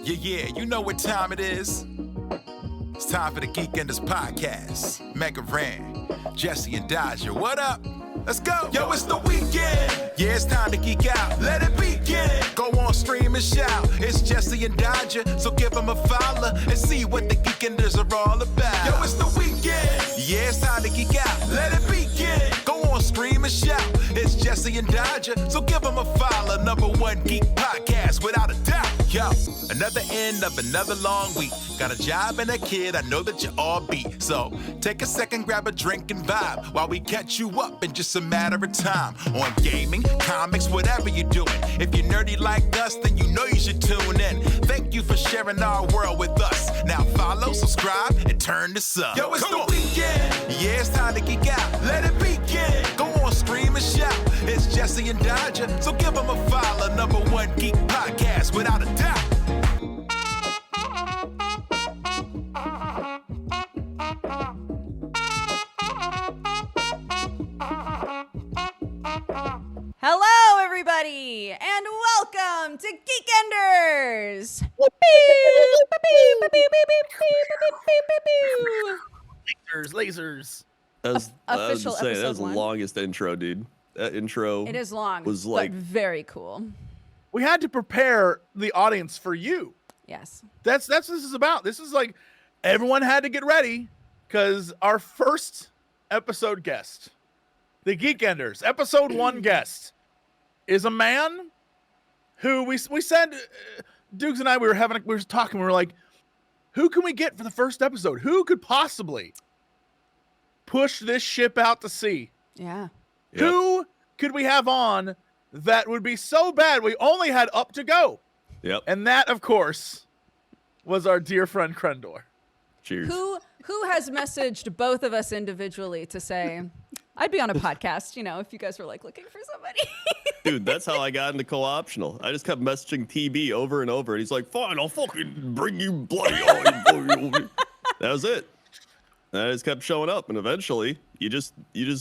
Yeah, you know what time it is. It's time for the Geekenders podcast. MegaRan, Jesse and Dodger, what up? Let's go. Yo, it's the weekend. Yeah, it's time to geek out. Let it begin. Go on, stream and shout. It's Jesse and Dodger, so give them a follow and see what the Geekenders are all about. Yo, it's the weekend. Yeah, it's time to geek out. Let it begin. Go on, stream and shout. It's Jesse and Dodger, so give them a follow. #1 geek podcast, without a doubt. Yo, another end of another long week. Got a job and a kid, I know that you all beat. So take a second, grab a drink and vibe while we catch you up in just a matter of time. On gaming, comics, whatever you're doing. If you're nerdy like us, then you know you should tune in. Thank you for sharing our world with us. Now follow, subscribe, and turn this up. Yo, it's the weekend. Yeah, it's time to geek out. Let it begin. Go on, stream and shout. It's Jesse and Dodger, so give them a follow. #1 geek podcast, without a doubt. Hello, everybody, and welcome to Geekenders. Lasers. That was, Official that was episode the 1. longest intro, dude. That intro. It is long, was like but very cool. We had to prepare the audience for you. Yes. That's what this is about. This is like everyone had to get ready because our first episode guest, the Geekenders, episode 1 guest, is a man who we said, Dukes and I, we were talking, we were like, who can we get for the first episode? Who could possibly push this ship out to sea? Yeah. Yep. Who could we have on that would be so bad we only had up to go? Yep. And that, of course, was our dear friend Crendor. Cheers. Who has messaged both of us individually to say, I'd be on a podcast, if you guys were like looking for somebody. Dude, that's how I got into co-optional. I just kept messaging TB over and over, and he's like, fine, I'll fucking bring you bloody on. That was it. And I just kept showing up, and eventually, you just, you're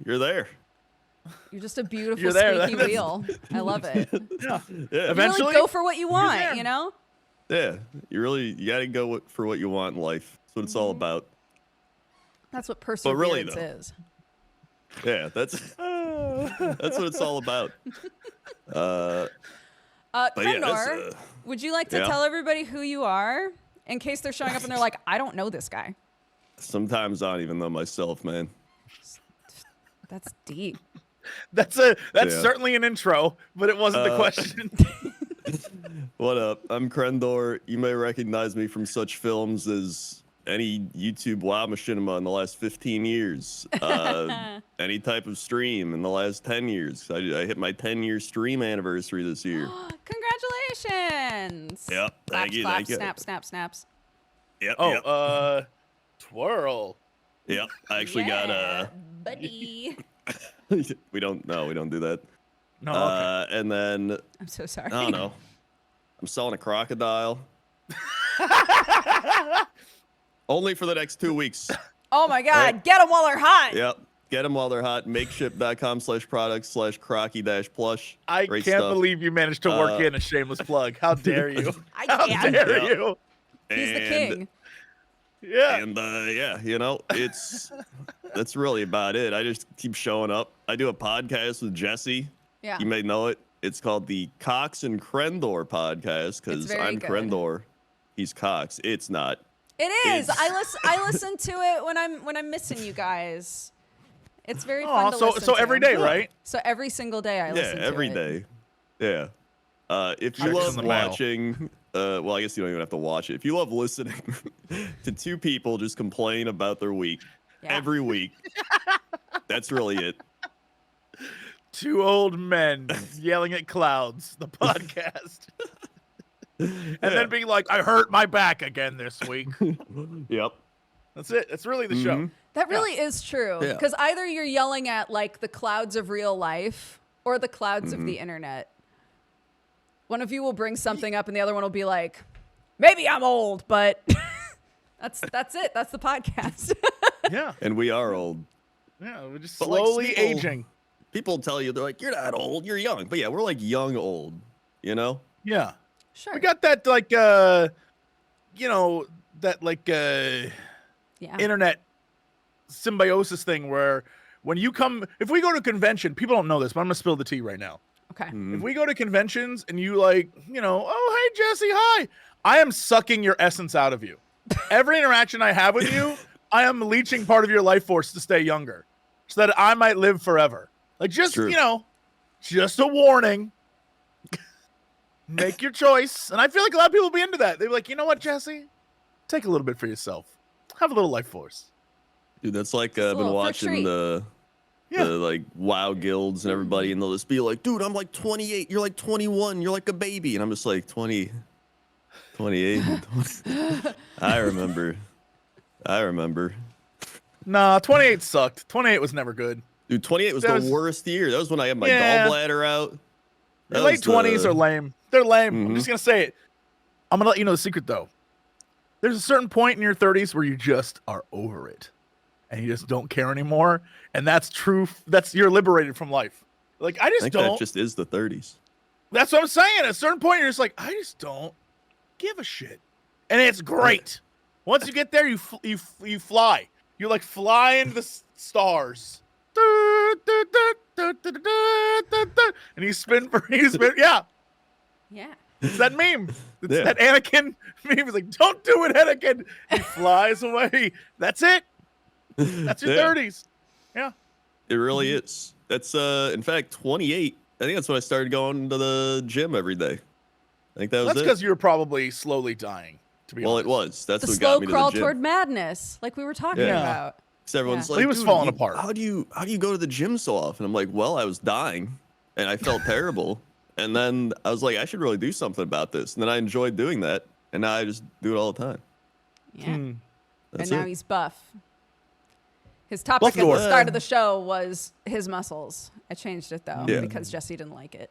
there. You're just a beautiful You're there. squeaky wheel. I love it. Yeah. Yeah. You Eventually, really go for what you want, there. Yeah. You gotta go for what you want in life. That's what it's all about. That's what really, perseverance though. is. Yeah, that's what it's all about. But yeah, Crendor, would you like to yeah. tell everybody who you are in case they're showing up and they're like, I don't know this guy? Sometimes I don't even know myself, man. That's deep. That's certainly an intro, but it wasn't the question. What up? I'm Crendor. You may recognize me from such films as any YouTube WoW machinima in the last 15 years. Any type of stream in the last 10 years. I hit my 10-year stream anniversary this year. Congratulations. Yep. Thank you. Claps, snaps. Yep. Twirl. Yep. I actually got buddy. we don't do that. No, okay. And then I'm so sorry. I don't know. I'm selling a crocodile. Only for the next 2 weeks. Oh my God, Right. get them while they're hot. Yep. Get them while they're hot. Makeship.com/products/crocky-plush. I Great can't stuff. believe you managed to work in a shameless plug. How dare you? I How can. dare Yeah. you? He's the king. Yeah. And that's really about it. I just keep showing up. I do a podcast with Jesse. Yeah. You may know it. It's called the Cox and Crendor podcast because very I'm good. Crendor. He's Cox. It's not. It is. It's- I listen to it when I'm missing you guys. It's very fun to listen so to. every day, right? So every single day I listen to every it. day. Yeah. If you Checks love in the mail. watching, well, I guess you don't even have to watch it. If you love listening to two people just complain about their week every week, that's really it. Two old men yelling at clouds, the podcast. And then being like, I hurt my back again this week. Yep. That's it. That's really the show. That really is true. Yeah. Because either you're yelling at like the clouds of real life or the clouds of the internet. One of you will bring something up and the other one will be like, maybe I'm old, but that's it. That's the podcast. Yeah. And we are old. Yeah. We're just But, like, slowly people- aging. People tell you, they're like, you're not old, you're young. But yeah, we're like young old, you know? Yeah. Sure. We got that like internet symbiosis thing where when you come, if we go to convention, people don't know this, but I'm gonna spill the tea right now. Okay. If we go to conventions and you like, oh, hey, Jesse, hi. I am sucking your essence out of you. Every interaction I have with you, I am leeching part of your life force to stay younger so that I might live forever. Like, just, just a warning. Make your choice. And I feel like a lot of people will be into that. They'll be like, you know what, Jesse? Take a little bit for yourself. Have a little life force. Dude, that's like I've been watching the like WoW guilds and everybody, and they'll just be like, dude, I'm like 28, you're like 21, you're like a baby. And I'm just like 28. I remember. Nah, 28 sucked. 28 was never good. Dude, 28 was the worst year. That was when I had my gallbladder out. The late 20s are lame. They're lame. I'm just going to say it. I'm going to let you know the secret, though. There's a certain point in your 30s where you just are over it. And you just don't care anymore. And that's true. You're liberated from life. Like, I think that just is the 30s. That's what I'm saying. At a certain point, you're just like, I just don't give a shit. And it's great. Once you get there, you fly. You like fly into the stars. And you spin. Yeah. It's that meme. It's that Anakin meme. It's like, don't do it, Anakin. He flies away. That's it. That's your 30s. Yeah. It really is. That's in fact 28. I think that's when I started going to the gym every day. I think that's because you were probably slowly dying. To be honest. It was. That's the what slow got me to the crawl gym. toward madness, like we were talking about. So everyone's like, he was falling apart. How do you go to the gym so often? I'm like, well, I was dying, and I felt terrible, and then I was like, I should really do something about this, and then I enjoyed doing that, and now I just do it all the time. Yeah. And now he's buff. His topic at Baldur. the start of the show was his muscles. I changed it though because Jesse didn't like it.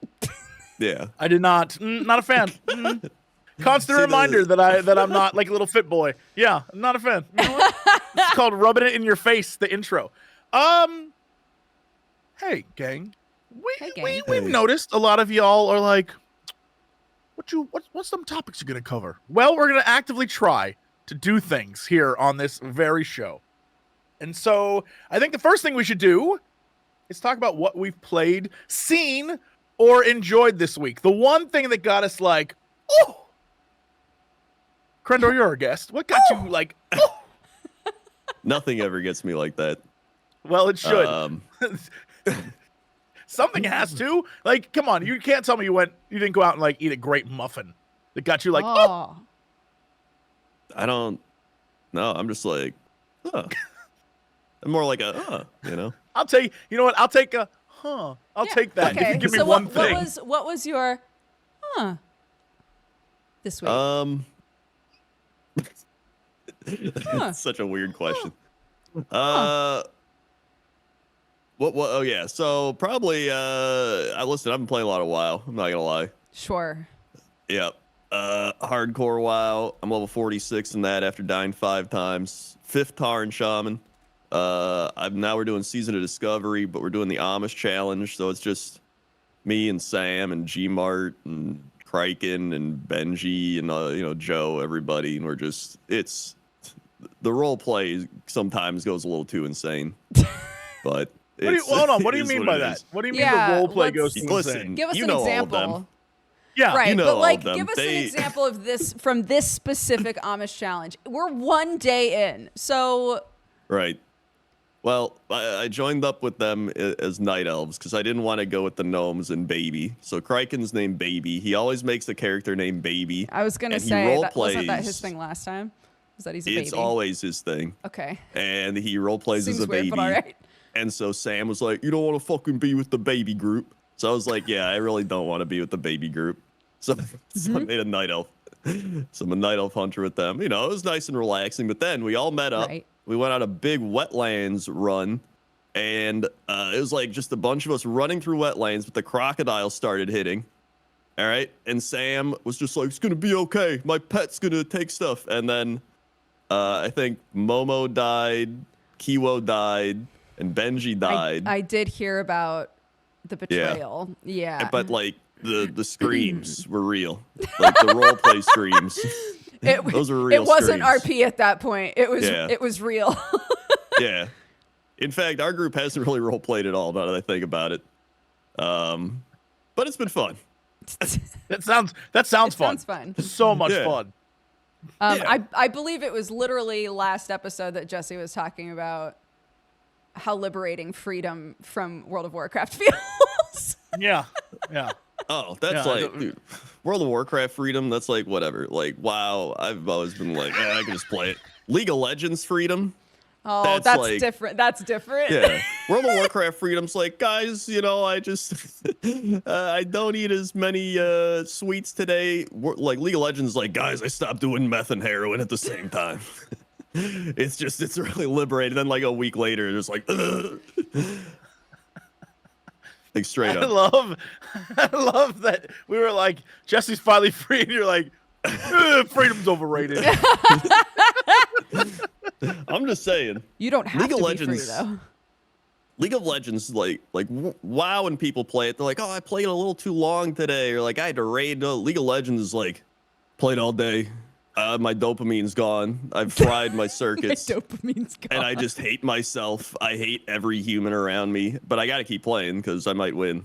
Yeah, I did not. Not a fan. Constant reminder that I'm not like a little fit boy. Yeah, I'm not a fan. You know what? It's called rubbing it in your face. The intro. Hey gang, we've noticed a lot of y'all are like, what's some topics you're gonna cover? Well, we're gonna actively try to do things here on this very show, and so I think the first thing we should do is talk about what we've played, seen, or enjoyed this week. The one thing that got us like, oh. Crendor, you're our guest. What got you like? Oh. Nothing ever gets me like that. Well, it should. Something has to. Like, come on, you can't tell me you didn't go out and like eat a great muffin that got you like, oh. I don't. No, I'm just like, huh. I'm more like I'll take. You know what? I'll take a. I'll take that. Okay. If you give me one thing. What was your this week? That's such a weird question. What? Oh yeah. So probably. Listen, I've been playing a lot of WoW. I'm not gonna lie. Sure. Yep. Hardcore WoW. I'm level 46 in that after dying 5 times. 5th Tarn Shaman. Now we're doing Season of Discovery, but we're doing the Amish challenge, so it's just me and Sam and G-Mart and Kraken and Benji and Joe, everybody, and it's the role play sometimes goes a little too insane. But hold on, what do you mean by that? What do you mean the role play goes too insane? Give us an example. Yeah, right. But like, give us an example of this from this specific Amish challenge. We're one day in, so right. Well, I joined up with them as night elves because I didn't want to go with the gnomes and Baby. So Kraken's named Baby. He always makes a character named Baby. I was gonna say wasn't that his thing last time? Was that he's a baby? It's always his thing. Okay. And he role plays as a baby. But all right. And so Sam was like, "You don't want to fucking be with the baby group." So I was like, "Yeah, I really don't want to be with the baby group." So I made a night elf. So I'm a night elf hunter with them. It was nice and relaxing. But then we all met up. Right. We went on a big wetlands run, and it was like just a bunch of us running through wetlands, but the crocodile started hitting. All right. And Sam was just like, "It's going to be okay. My pet's going to take stuff." And then I think Momo died, Kiwo died, and Benji died. I did hear about the betrayal. Yeah. But like the screams were real. Like the roleplay streams. Those were real. It wasn't streams. RP at that point. It was real. Yeah. In fact, our group hasn't really roleplayed at all, now that I think about it. But it's been fun. That sounds fun. Sounds fun. So much fun. I believe it was literally last episode that Jesse was talking about how liberating freedom from World of Warcraft feels. Yeah. Oh, that's dude, World of Warcraft freedom, that's like whatever. Like, wow, I've always been like, I can just play it. League of Legends freedom. Oh, that's like, different. That's different. Yeah. World of Warcraft freedom's like, guys, I just, I don't eat as many sweets today. Like League of Legends, like, guys, I stopped doing meth and heroin at the same time. It's really liberating. Then like a week later, it's like, like straight up. I love that we were like, Jesse's finally free, and you're like, freedom's overrated. I'm just saying. You don't have League of to Legends, be free, though. League of Legends, like WoW, when people play it, they're like, oh, I played a little too long today, or like I had to raid. League of Legends is like, played all day. My dopamine's gone. I've fried my circuits. My dopamine's gone. And I just hate myself. I hate every human around me, but I got to keep playing because I might win.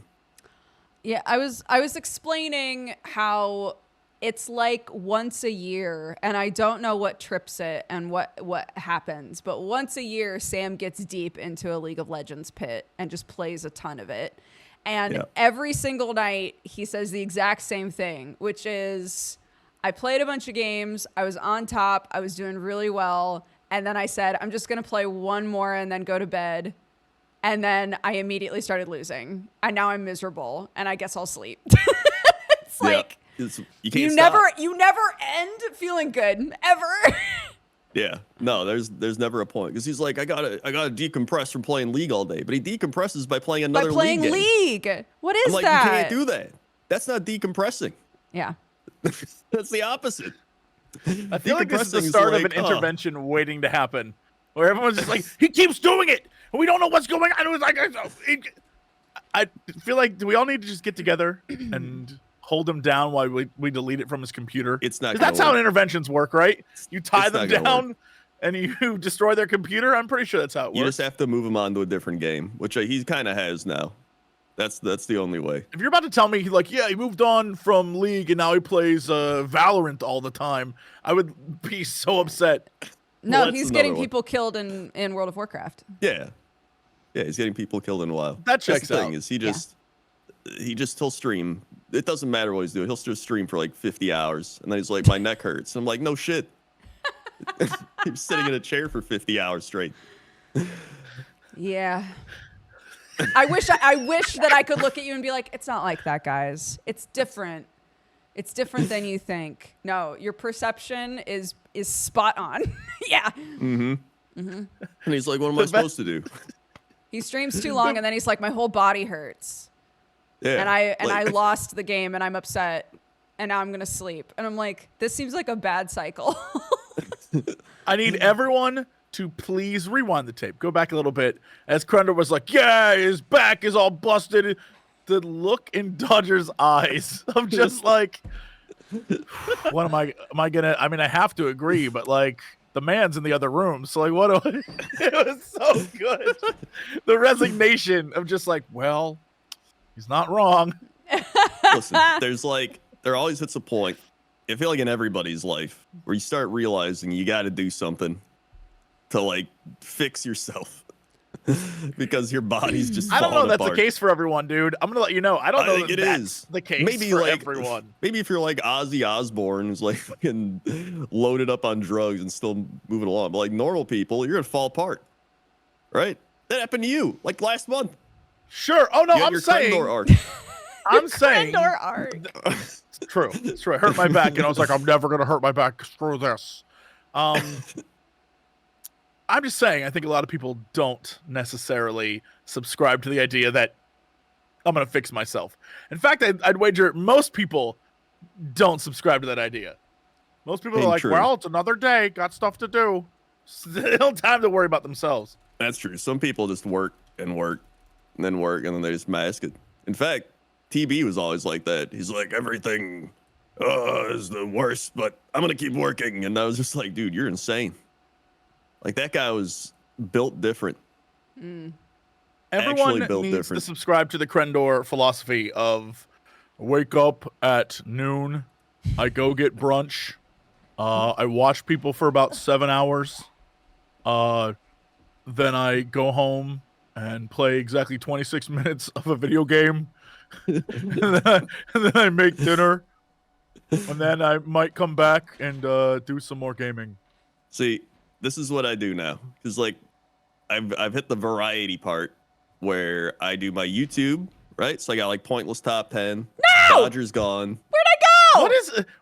Yeah, I was explaining how it's like once a year, and I don't know what trips it and what happens, but once a year, Sam gets deep into a League of Legends pit and just plays a ton of it. And every single night, he says the exact same thing, which is, I played a bunch of games, I was on top, I was doing really well, and then I said, I'm just going to play one more and then go to bed. And then I immediately started losing, and now I'm miserable, and I guess I'll sleep. It's like, you never end feeling good ever. Yeah, no, there's never a point, because he's like, I gotta decompress from playing League all day, but he decompresses by playing another League. Game. What is I'm like, that? You can't do that. That's not decompressing. Yeah, that's the opposite. I feel like this is the start of an intervention waiting to happen, where everyone's just like, he keeps doing it, and we don't know what's going on. It was like, I feel like, do we all need to just get together and hold him down while we delete it from his computer? It's not. That's how interventions work, right? You tie them down and you destroy their computer. I'm pretty sure that's how it works. You just have to move him on to a different game, which he kind of has now. That's the only way. If you're about to tell me, like, yeah, he moved on from League and now he plays Valorant all the time, I would be so upset. No, he's getting people killed in World of Warcraft. Yeah, he's getting people killed in WoW. That checks the thing out. Is he'll stream. It doesn't matter what he's doing. He'll just stream for like 50 hours, and then he's like, my neck hurts. I'm like, no shit. He's sitting in a chair for 50 hours straight. Yeah. I wish that I could look at you and be like, it's not like that, guys. It's different. It's different than you think. No, your perception is spot on. Yeah. Mm-hmm. And he's like, what am I supposed to do? He streams too long, and then he's like, my whole body hurts. Yeah. And I lost the game, and I'm upset, and now I'm gonna sleep. And I'm like, this seems like a bad cycle. I need everyone to please rewind the tape. Go back a little bit. As Crendor was like, yeah, his back is all busted. The look in Dodger's eyes of just like, what am I gonna, I mean, I have to agree, but like, the man's in the other room. So like, what do I, it was so good. The resignation of just like, well, he's not wrong. Listen, there always hits a point, I feel like in everybody's life, where you start realizing you got to do something to like fix yourself because your body's just I don't know that's apart. the case for everyone, dude. I'm gonna let you know. I don't know think that's the case maybe for like, everyone. Maybe if you're like Ozzy Osbourne, who's like fucking loaded up on drugs and still moving along, but like normal people, you're gonna fall apart, right? That happened to you like last month. Sure. Oh no, You had I'm your saying. Crendor arc. I'm saying. Crendor arc. It's true. It's true. I hurt my back, and I was like, I'm never gonna hurt my back. Screw this. I'm just saying, I think a lot of people don't necessarily subscribe to the idea that I'm going to fix myself. In fact, I'd wager most people don't subscribe to that idea. Most people are like, true. well, it's another day. Got stuff to do. They don't have time to worry about themselves. That's true. Some people just work and work and then work and then they just mask it. In fact, TB was always like that. He's like, everything is the worst, but I'm gonna keep working. And I was just like, dude, you're insane. Like that guy was built different. Everyone built needs different. to subscribe to the Crendor philosophy of wake up at noon, I go get brunch, I watch people for about 7 hours, then I go home and play exactly 26 minutes of a video game, and then I make dinner, and then I might come back and do some more gaming. See, this is what I do now. Because, like, I've hit the variety part where I do my YouTube, right? So I got, like, pointless top 10. No! Dodger's gone. Where'd I go?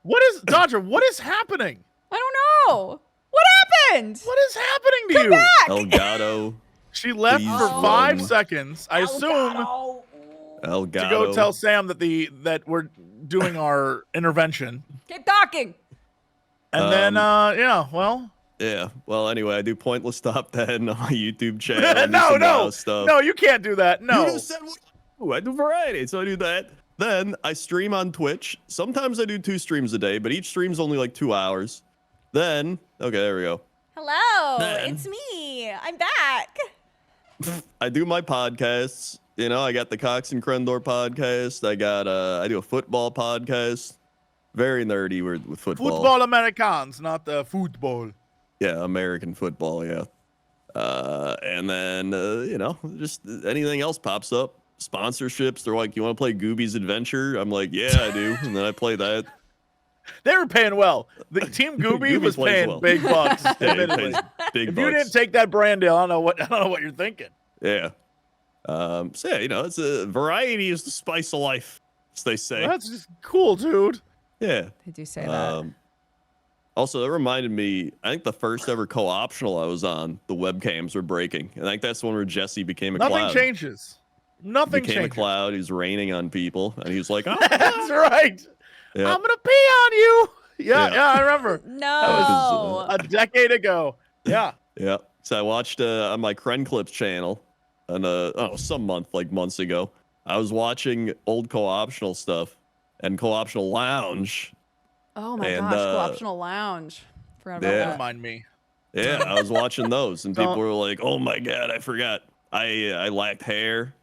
What is Dodger? What is happening? I don't know. What happened? What is happening to Come you? back! Elgato. She left Please for run. 5 seconds. I assume Elgato. to go tell Sam that we're doing our intervention. Keep talking. And then yeah, well. Yeah. Well, anyway, I do pointless top 10 on my YouTube channel. I do some no, WoW stuff. no, you can't do that. No. You just said what? Ooh, I do variety, so I do that. Then I stream on Twitch. Sometimes I do 2 streams a day, but each stream's only like 2 hours. Then, okay, there we go. Hello, Then- it's me. I'm back. I do my podcasts. You know, I got the Cox and Crendor podcast. I got I do a football podcast. Very nerdy with football. Football Americans, not the football. Yeah, American football, yeah. And then you know, just anything else pops up. Sponsorships. They're like, you want to play Gooby's Adventure? I'm like, yeah, I do. And then I play that. They were paying well. The Team Gooby Gooby was plays paying well. big bucks. Yeah, he admittedly. pays big If bucks. you didn't take that brand deal, I don't know what you're thinking. Yeah. So yeah, you know, it's a variety is the spice of life, as they say. That's just cool, dude. Yeah. They do say that. Also, that reminded me, I think the first ever co-optional I was on, the webcams were breaking. I think that's the one where Jesse became a Nothing cloud. changes. Nothing Became changes. a cloud. He was raining on people. And he was like, oh, That's right. yeah. I'm gonna pee on you. Yeah. Yeah, I remember. No. A decade ago. Yeah. Yeah. So I watched on my Cren Clips channel, and some months ago, I was watching old co-optional stuff and co-optional lounge. Oh my And, gosh, co-optional lounge. Forgot about yeah. that. Remind me. Yeah, I was watching those, and people Don't- were like, "Oh my god, I forgot. I lacked hair.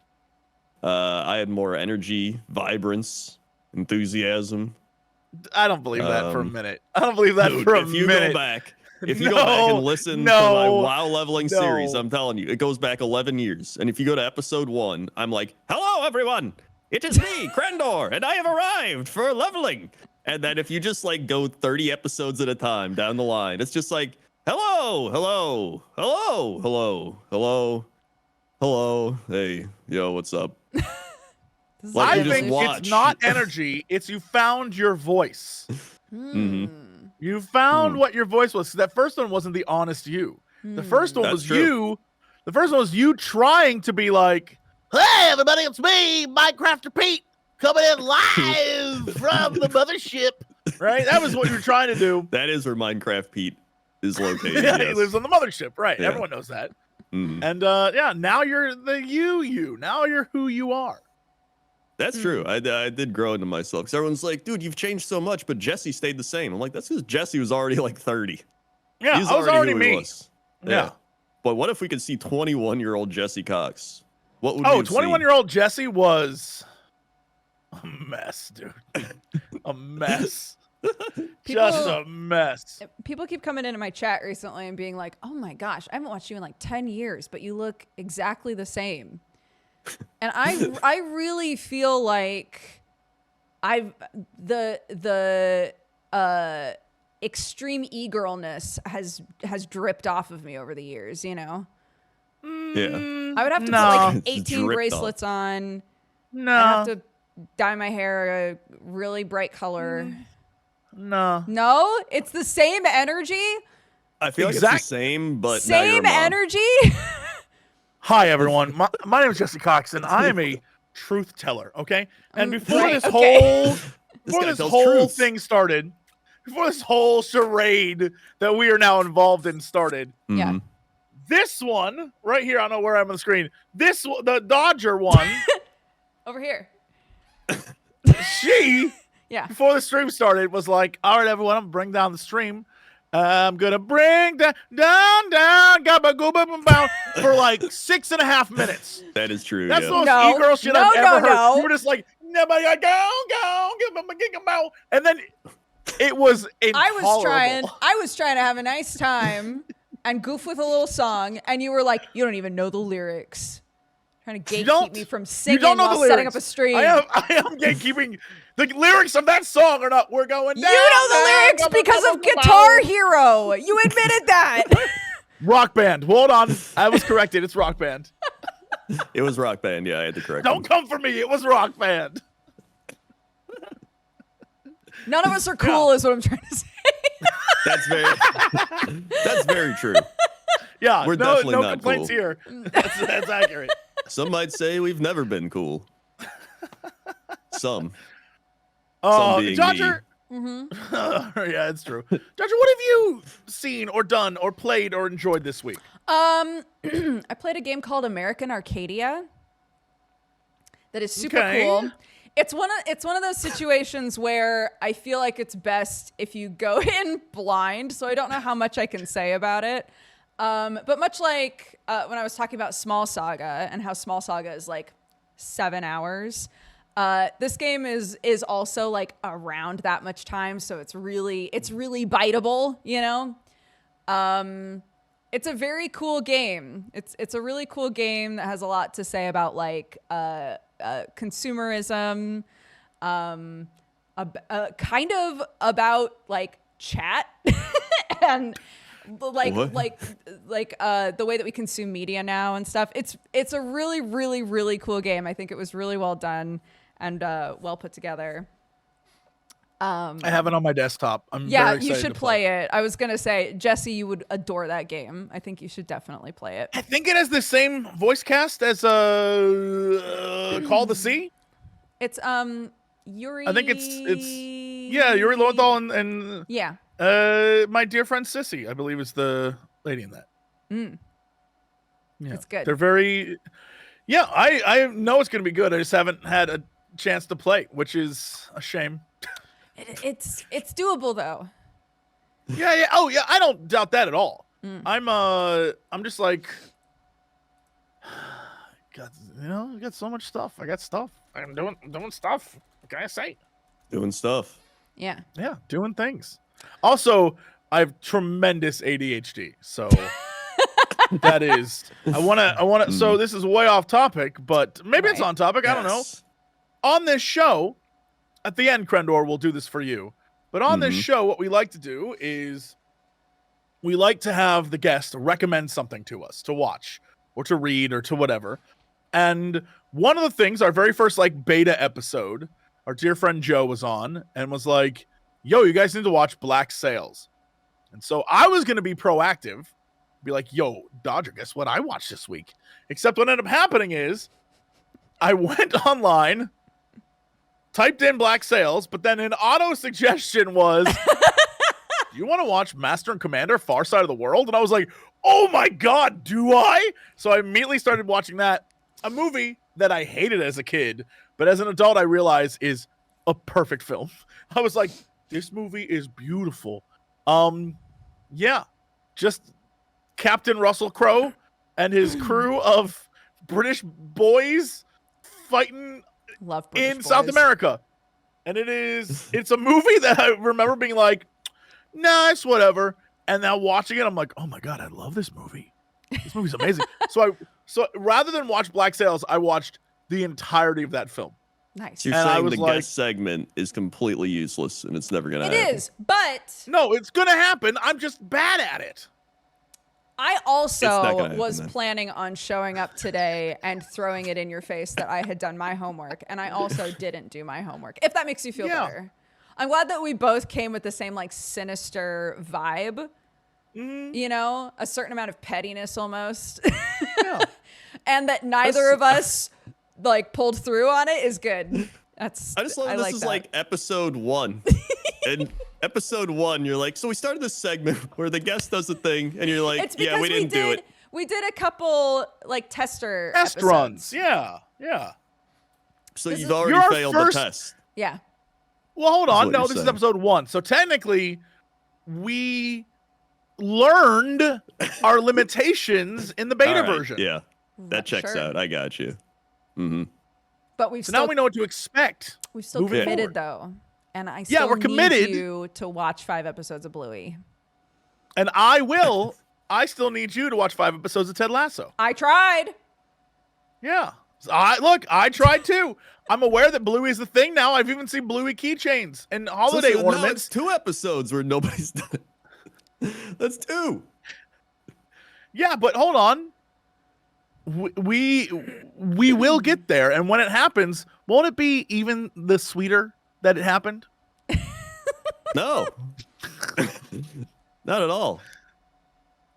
I had more energy, vibrance, enthusiasm." I don't believe that for a Um, minute. I don't believe that Dude, for a if you minute. go back, if you go back and listen to my WoW leveling series, no. I'm telling you, it goes back 11 years. And if you go to episode 1, I'm like, "Hello, everyone. It is me, Crendor, and I have arrived for leveling." And then if you just like go 30 episodes at a time down the line, it's just like, "Hello, hello, hello, hello, hello, hello. Hey, yo, what's up?" This is Like, I you just think watch. it's not energy. It's you found your voice. Mhm. You found what your voice was. That first one wasn't the honest you. The first one That's was true. you. The first one was you trying to be like, "Hey, everybody, it's me, Minecrafter Pete, coming in live from the mothership." Right? That was what you were trying to do. That is where Minecraft Pete is located. Yeah, he yes. lives on the mothership. Right. Yeah. Everyone knows that. Mhm. And yeah, now you're the you. Now you're who you are. That's true. I did grow into myself because everyone's like, "Dude, you've changed so much," but Jesse stayed the same. I'm like, that's because Jesse was already like 30. Yeah, He's I was already who he me. was. Yeah. But what if we could see 21-year-old Jesse Cox? What would Oh, we see? 21-year-old Jesse was a mess, dude. A mess. Just a mess. People keep coming into my chat recently and being like, "Oh my gosh, I haven't watched you in like 10 years, but you look exactly the same." And I really feel like the extreme e-girlness has dripped off of me over the years, you know? Yeah. I would have to No. put like It's 18 dripped bracelets on. No. I have to dye my hair a really bright color. No. No, it's the same energy. I feel like it's Exact- the same, but now you're a Same mom. energy. Hi, everyone. My name is Jesse Cox, and I am a truth teller. Okay. And before Right, this okay. whole before guy this tells whole truths. thing started, before this whole charade that we are now involved in started, Yeah. Mhm. this one right here, I don't know where I'm on the screen. The Dodger one. Over here. she, Yeah. before the stream started, was like, all right, everyone, I'm going to bring down the stream. I'm going to bring down, gabba gooba bow for like 6.5 minutes. That is true. That's yeah. the most No. e-girl shit No, I've ever heard. no. You were just like, go, and then it was intolerable. I was trying to have a nice time and goof with a little song, and you were like, you don't even know the lyrics. Trying to gatekeep me from singing while setting up a stream. I am gatekeeping. The lyrics of that song are not, we're going down. You know the lyrics because of Guitar Hero. You admitted that. Rock Band. Hold on. I was corrected. It's Rock Band. It was Rock Band. Yeah, I had to correct. Don't come for me. It was Rock Band. None of us are cool, is what I'm trying to say. That's very true. Yeah, We're definitely no not complaints cool. here. That's accurate. Some might say we've never been cool. Some. Oh, being Dodger. Mm-hmm. Yeah, it's true. Dodger, what have you seen or done or played or enjoyed this week? I played a game called American Arcadia. That is super cool. It's one of those situations where I feel like it's best if you go in blind. So I don't know how much I can say about it. But much like when I was talking about Small Saga and how Small Saga is like 7 hours, this game is also like around that much time. So it's really biteable, you know? It's a very cool game. It's a really cool game that has a lot to say about like consumerism, kind of about like chat and like the way that we consume media now and stuff. It's a really, really, really cool game. I think it was really well done and well put together. I have it on my desktop. I'm yeah, very excited you should to play it. I was gonna say, Jesse, you would adore that game. I think you should definitely play it. I think it has the same voice cast as Call the Sea. It's Yuri. I think it's Yuri Lowenthal and yeah. My dear friend Sissy, I believe, is the lady in that. Yeah, It's good. They're very. Yeah, I know it's gonna be good. I just haven't had a chance to play, which is a shame. It's doable though. Yeah. Oh yeah, I don't doubt that at all. I'm just like, God, I got so much stuff. I got stuff. I'm doing stuff. What can I say? Doing stuff. Yeah. Yeah, doing things. Also, I have tremendous ADHD, so that is. I wanna. So this is way off topic, but maybe it's on topic. I don't know. On this show, at the end, Crendor will do this for you. But on this show, what we like to do is we like to have the guest recommend something to us to watch or to read or to whatever. And one of the things, our very first like beta episode, our dear friend Joe was on and was like, yo, you guys need to watch Black Sails. And so I was going to be proactive, be like, yo, Dodger, guess what I watched this week? Except what ended up happening is I went online, typed in Black Sails, but then an auto suggestion was, do you want to watch Master and Commander Far Side of the World? And I was like, oh my God, do I? So I immediately started watching that. A movie that I hated as a kid, but as an adult, I realized is a perfect film. I was like, this movie is beautiful. Yeah, just Captain Russell Crowe and his crew of British boys fighting Love British in boys. South America. And it's a movie that I remember being like, nah, it's whatever. And now watching it, I'm like, oh my God, I love this movie. This movie's amazing. So rather than watch Black Sails, I watched the entirety of that film. Nice. So you're And I saying was the like- guest segment is completely useless and it's never going to It happen. is, but No, it's going to happen. I'm just bad at it. I It's not also gonna happen was then. planning on showing up today and throwing it in your face that I had done my homework, and I also didn't do my homework. If that makes you feel better. I'm glad that we both came with the same like sinister vibe. You know, a certain amount of pettiness almost. Yeah. And that neither of us like pulled through on it is good. That's I just love this like is that. like episode 1. And episode 1, you're like, so we started this segment where the guest does the thing, and you're like, It's because yeah, we didn't do it. We did a couple like test Test episodes. runs. Yeah. So This you've is- already You're our failed first- the test. Yeah. Well, hold That's on. what No, you're this is saying. episode 1. So technically, we learned our limitations in the beta All right, version. Yeah, that checks Sure. out. I got you. Mm-hmm. But we've So still now we know what to expect. we've still moving committed forward. though. And I Yeah, still we're need committed. you to watch 5 episodes of Bluey. And I still need you to watch 5 episodes of Ted Lasso. I tried. Yeah. So I tried too. I'm aware that Bluey is the thing now. I've even seen Bluey keychains and holiday Now ornaments. it's 2 episodes where nobody's done it. That's 2. Yeah, but hold on. We will get there, and when it happens, won't it be even the sweeter that it happened? No. Not at all.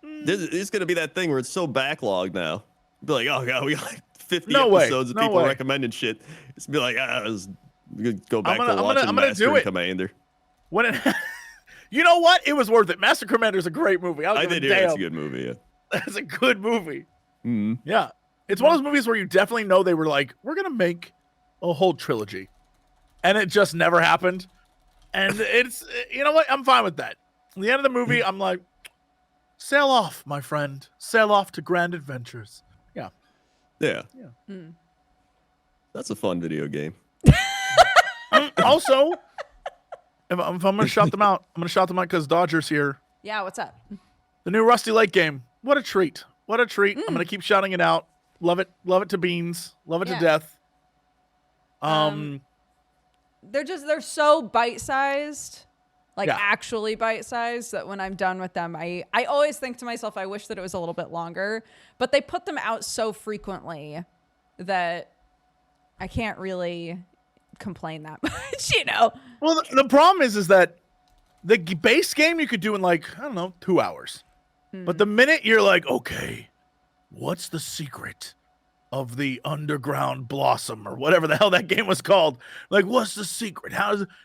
It's going to be that thing where it's so backlogged now. Be like, oh, God, we got like 50 No way. episodes of No people way. recommending shit. It's be like, let's go back I'm to watching gonna Master do and it. Commander. When it, you know what? It was worth it. Master Commander is a great movie. I did hear it's a good movie. Yeah. That's a good movie. Mhm. Yeah. It's one of those movies where you definitely know they were like, we're going to make a whole trilogy. And it just never happened. And it's, you know what? I'm fine with that. At the end of the movie, I'm like, sail off, my friend. Sail off to grand adventures. Yeah. Yeah. Mm. That's a fun video game. Also, if I'm going to shout them out, I'm going to shout them out because Dodger's here. Yeah, what's up? The new Rusty Lake game. What a treat. What a treat. I'm going to keep shouting it out. Love it. Love it to beans. Love it Yeah. to death. They're so bite-sized, like Yeah. actually bite-sized, that when I'm done with them, I always think to myself, I wish that it was a little bit longer, but they put them out so frequently that I can't really complain that much, you know? Well, the problem is that the base game you could do in like, I don't know, 2 hours. But the minute you're like, okay, what's the secret of the underground blossom or whatever the hell that game was called? Like, what's the secret?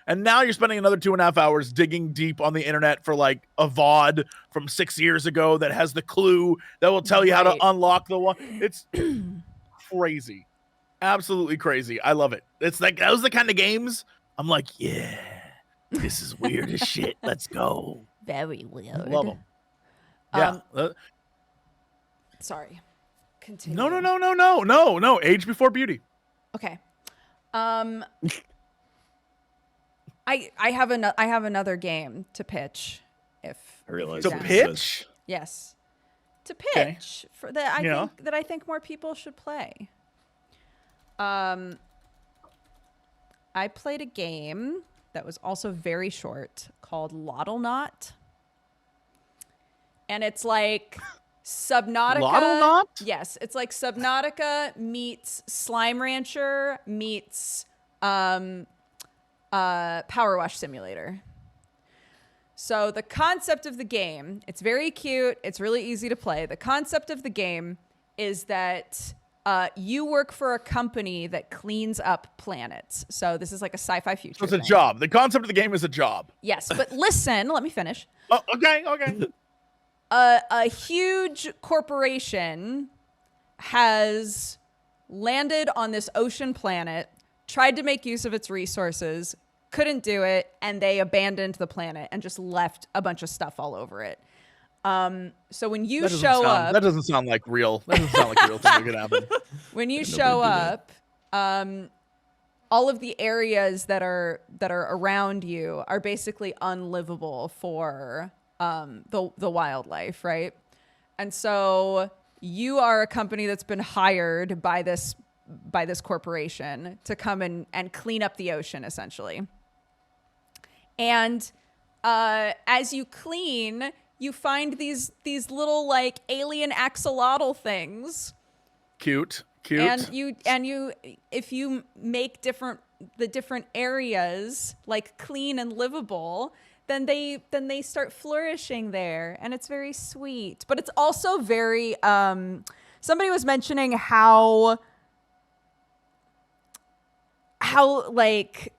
And now you're spending another 2.5 hours digging deep on the internet for like a VOD from 6 years ago that has the clue that will tell you how to Right. unlock the one. It's crazy. Absolutely crazy. I love it. It's like, those are the kind of games I'm like, yeah, this is weird as shit. Let's go. Very weird. Love them. Yeah. Sorry. Continue. No. Age before beauty. Okay. I have another game to pitch. If I realize To you're what down. you said. pitch? Yes. To Okay. pitch for that Yeah. I think more people should play. I played a game that was also very short called Loddlenaut. And it's like Subnautica. Loddlenaut? Yes, it's like Subnautica meets Slime Rancher meets Power Wash Simulator. So the concept of the game, it's very cute. It's really easy to play. The concept of the game is that you work for a company that cleans up planets. So this is like a sci-fi future. So it's a thing. job. The concept of the game is a job. Yes, but listen, let me finish. Oh, okay. A huge corporation has landed on this ocean planet, tried to make use of its resources, couldn't do it, and they abandoned the planet and just left a bunch of stuff all over it. So when you show up, that doesn't sound like real. That doesn't sound like a real thing that could happen. when you Nobody show do up, all of the areas that are around you are basically unlivable for the wildlife, right? And so you are a company that's been hired by this corporation to come and clean up the ocean, essentially. And as you clean, you find these little like alien axolotl things. Cute. And you if you make the different areas like clean and livable, then they start flourishing there, and it's very sweet. But it's also very somebody was mentioning how like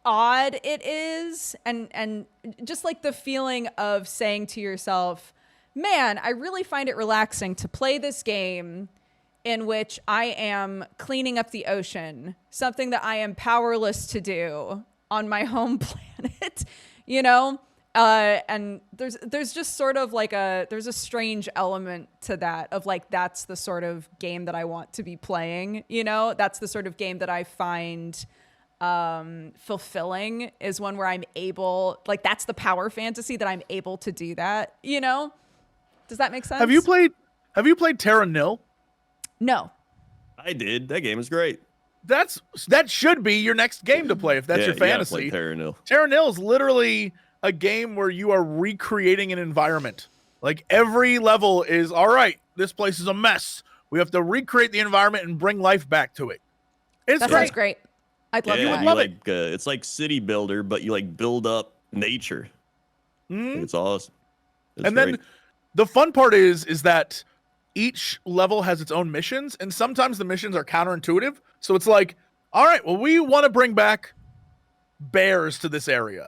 odd it is, and just like the feeling of saying to yourself, man, I really find it relaxing to play this game in which I am cleaning up the ocean, something that I am powerless to do on my home planet, you know? And there's just sort of like there's a strange element to that of like, that's the sort of game that I want to be playing, you know? That's the sort of game that I find fulfilling, is one where I'm able, like, that's the power fantasy that I'm able to do that, you know? Does that make sense? Have you played Terra Nil? No. I did. That game is great. That should be your next game to play if that's your fantasy. You gotta play Terra Nil. Terra Nil is literally a game where you are recreating an environment. Like, every level is, all right, this place is a mess. We have to recreate the environment and bring life back to it. That sounds great. I'd love Yeah, that. would love like, it's like City Builder, but you like build up nature. It's awesome. It's and great. then the fun part is that each level has its own missions, and sometimes the missions are counterintuitive. So it's like, all right, well, we want to bring back bears to this area.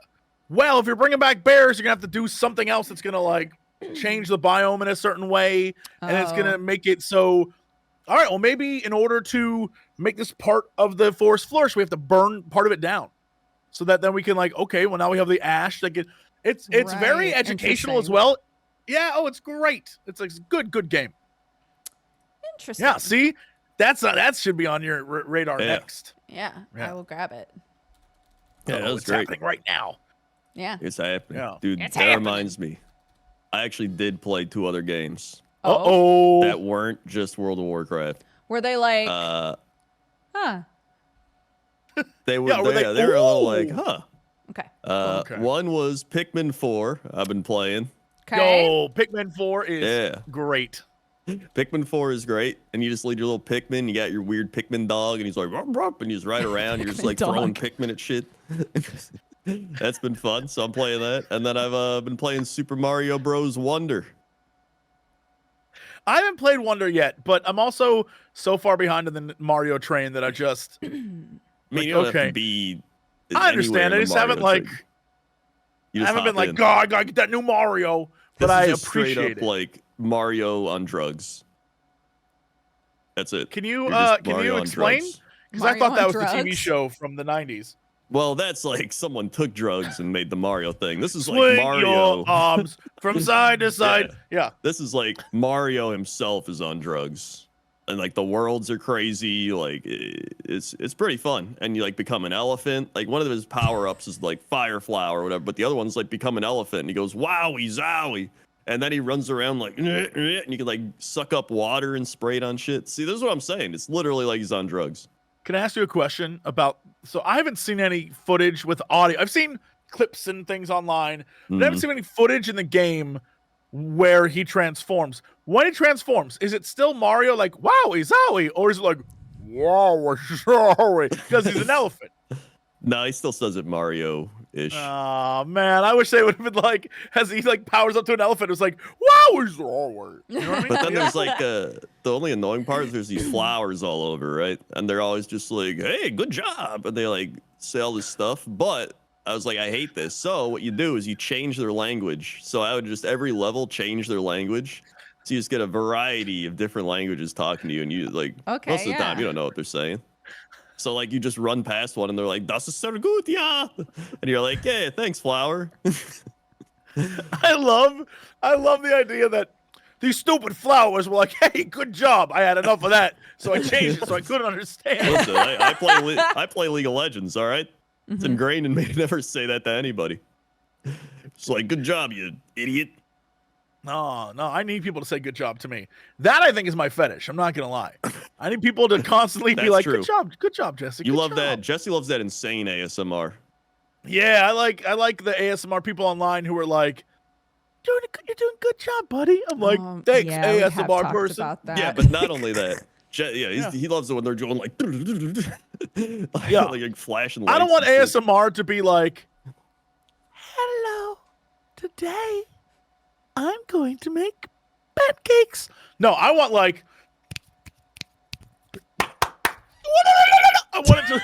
Well, if you're bringing back bears, you're gonna have to do something else that's gonna like change the biome in a certain way, and it's gonna make it so. All right, well, maybe in order to make this part of the forest flourish, we have to burn part of it down, so that then we can like, okay, well, now we have the ash. Like it's very Right. educational as Interesting. well. Yeah. Oh, it's great. It's like a good game. Interesting. Yeah. See, that should be on your radar next. Yeah, Yeah. I will grab it. Yeah, that was it's great. happening right now. Yeah. It's happening. Yeah. Dude, It's that happening. reminds me. I actually did play 2 other games Uh-oh. that weren't just World of Warcraft. Were they like, They were, Yeah, were they they- were a little like, Ooh. huh. okay. Okay. One was Pikmin 4. I've been playing. Okay. Yo, Pikmin 4 is Yeah. great. Pikmin 4 is great, and you just lead your little Pikmin. You got your weird Pikmin dog, and he's like, rup, rup, and you just ride around. You're just like Pikmin throwing dog. Pikmin at shit. That's been fun, so I'm playing that. And then I've been playing Super Mario Bros. Wonder. I haven't played Wonder yet, but I'm also so far behind in the Mario train that I just. I mean, you don't have okay. to be. I understand. anywhere I in just the haven't Mario like. train. I You just haven't been hop like, in. God, I gotta get that new Mario, but This I is just straight appreciate up it. like Mario on drugs. That's it. Can you You're just can Mario you on explain? drugs. Because I Mario thought that on was the TV drugs? show from the 90s. Well, that's like someone took drugs and made the Mario thing. This is like Swing Mario. your arms from side to side. Yeah. This is like Mario himself is on drugs, and like the worlds are crazy. Like it's pretty fun, and you like become an elephant. Like one of his power ups is like fire flower or whatever, but the other one's like become an elephant, and he goes wowie zowie, and then he runs around like, and you can like suck up water and spray it on shit. See, this is what I'm saying. It's literally like he's on drugs. Can I ask you a question about? So I haven't seen any footage with audio. I've seen clips and things online, but I haven't seen any footage in the game where he transforms. When he transforms, is it still Mario like wowie zowie, or is it like wow zowie because he's an elephant? No, he still says it Mario-ish. Oh man, I wish they would have been like, as he like powers up to an elephant, it was like wow zowie. You know what I mean? But then there's like the only annoying part is there's these flowers all over, right? And they're always just like, "Hey, good job," and they like say all this stuff. But I was like, I hate this. So what you do is you change their language. So I would just every level change their language. So you just get a variety of different languages talking to you, and you like Okay, most of the time yeah. you don't know what they're saying. So like you just run past one and they're like, "Das ist sehr gut, ja," and you're like, "Yeah, thanks, flower." I love the idea that these stupid flowers were like, "Hey, good job. I had enough of that, so I changed it so I couldn't understand." Listen, I play League of Legends. All right, it's ingrained in me to never say that to anybody. It's like, "Good job, you idiot." No, I need people to say good job to me. That I think is my fetish. I'm not gonna lie. I need people to constantly be That's like, true. good job, Jesse. You good love job." that. Jesse loves that insane ASMR. Yeah, I like the ASMR people online who are like, you're doing good job, buddy. I'm like, thanks, yeah, we have ASMR talked person. about that. Yeah, but not only that. He loves it when they're doing like, Yeah. like flashing I don't lights want and shit. ASMR to be like, hello, today I'm going to make pancakes. No, I want like, I want it to.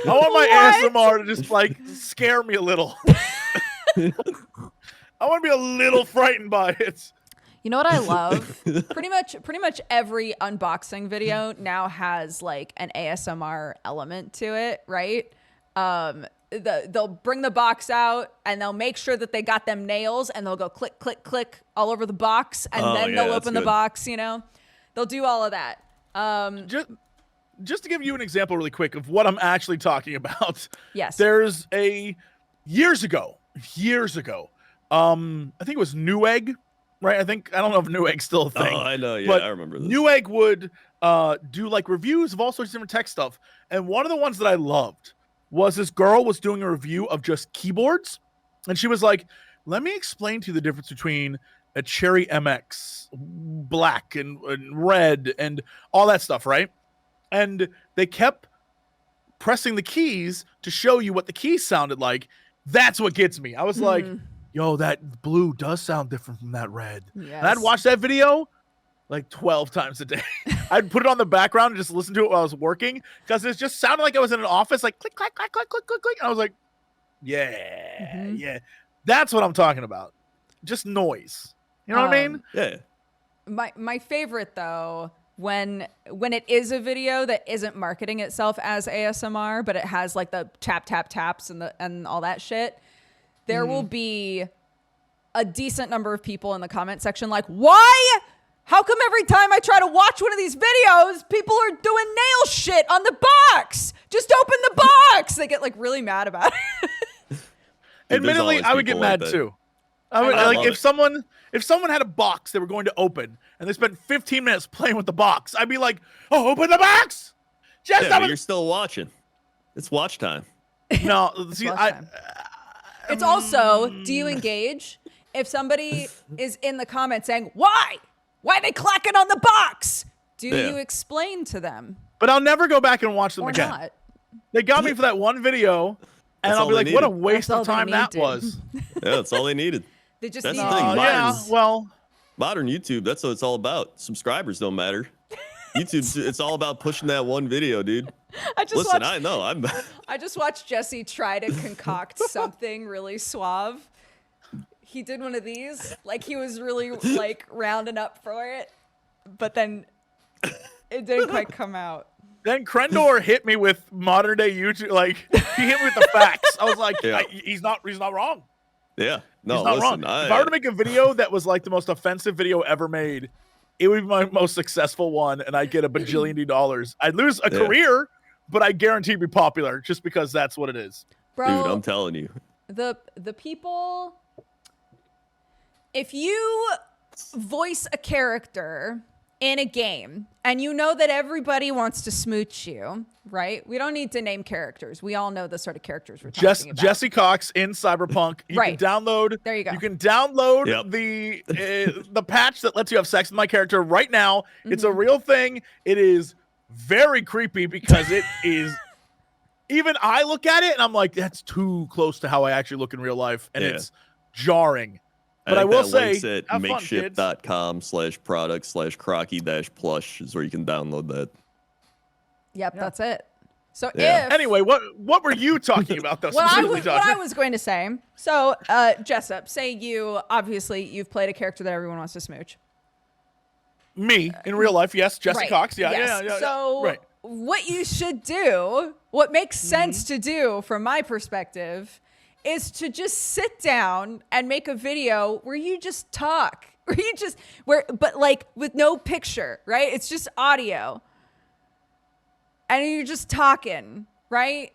I want my ASMR to just like scare me a little. I want to be a little frightened by it. You know what I love? pretty much every unboxing video now has like an ASMR element to it, right? They'll bring the box out and they'll make sure that they got them nails and they'll go click, click, click all over the box and then they'll open the box, you know? They'll do all of that. Just to give you an example really quick of what I'm actually talking about. Yes. There's years ago, I think it was Newegg, right? I don't know if Newegg's still a thing. Oh, I know. Yeah, but I remember this. Newegg would do like reviews of all sorts of different tech stuff. And one of the ones that I loved was this girl was doing a review of just keyboards. And she was like, let me explain to you the difference between a Cherry MX, black and red and all that stuff, right? And they kept pressing the keys to show you what the keys sounded like. That's what gets me. I was like, yo, that blue does sound different from that red. Yes. And I'd watch that video like 12 times a day. I'd put it on the background and just listen to it while I was working because it just sounded like I was in an office, like click, clack, clack, clack, click, click, click. And I was like, yeah. That's what I'm talking about. Just noise. You know what I mean? Yeah. My favorite though, when it is a video that isn't marketing itself as ASMR, but it has like the tap tap taps and all that shit, there will be a decent number of people in the comment section like, why? How come every time I try to watch one of these videos, people are doing nail shit on the box? Just open the box. They get like really mad about it. Admittedly, I would get mad too. I would like if someone had a box they were going to open and they spent 15 minutes playing with the box, I'd be like, oh, open the box. Just but you're still watching. It's watch time. No, see, it's also, do you engage? If somebody is in the comments saying, why? Why are they clacking on the box? Do you explain to them? But I'll never go back and watch them Or again. not? They got me for that one video, and I'll be like, what a waste of time that was. Yeah, that's all they needed. They just That's need the thing. Yeah, well, Modern YouTube, that's what it's all about. Subscribers don't matter. YouTube, it's all about pushing that one video, dude. I just Listen, watched, I know. I just watched Jesse try to concoct something really suave. He did one of these, like he was really like rounding up for it, but then it didn't quite come out. Then Crendor hit me with modern day YouTube. Like he hit me with the facts. I was like, he's not wrong. Yeah. No, he's not listen, wrong. If I were to make a video that was like the most offensive video ever made, it would be my most successful one, and I'd get $1 bajillion. I'd lose a career, but I guarantee it'd be popular just because that's what it is. Bro, dude, I'm telling you. The people, if you voice a character in a game and you know that everybody wants to smooch you, right? We don't need to name characters. We all know the sort of characters we're talking about. Jesse Cox in Cyberpunk. You can download. There you go. You can download the patch that lets you have sex with my character right now. It's a real thing. It is very creepy because it is. Even I look at it and I'm like, that's too close to how I actually look in real life, and it's jarring. But I will say, at makeshift.com/product/crocky-plush is where you can download that. Yep, that's it. So anyway, what were you talking about though? What I was going to say. So Jessup, say you've played a character that everyone wants to smooch. Me in real life, yes, Jesse Cox, yeah. So what you should do, what makes sense to do from my perspective, is to just sit down and make a video where you just talk, but like with no picture, right? It's just audio. And you're just talking, right?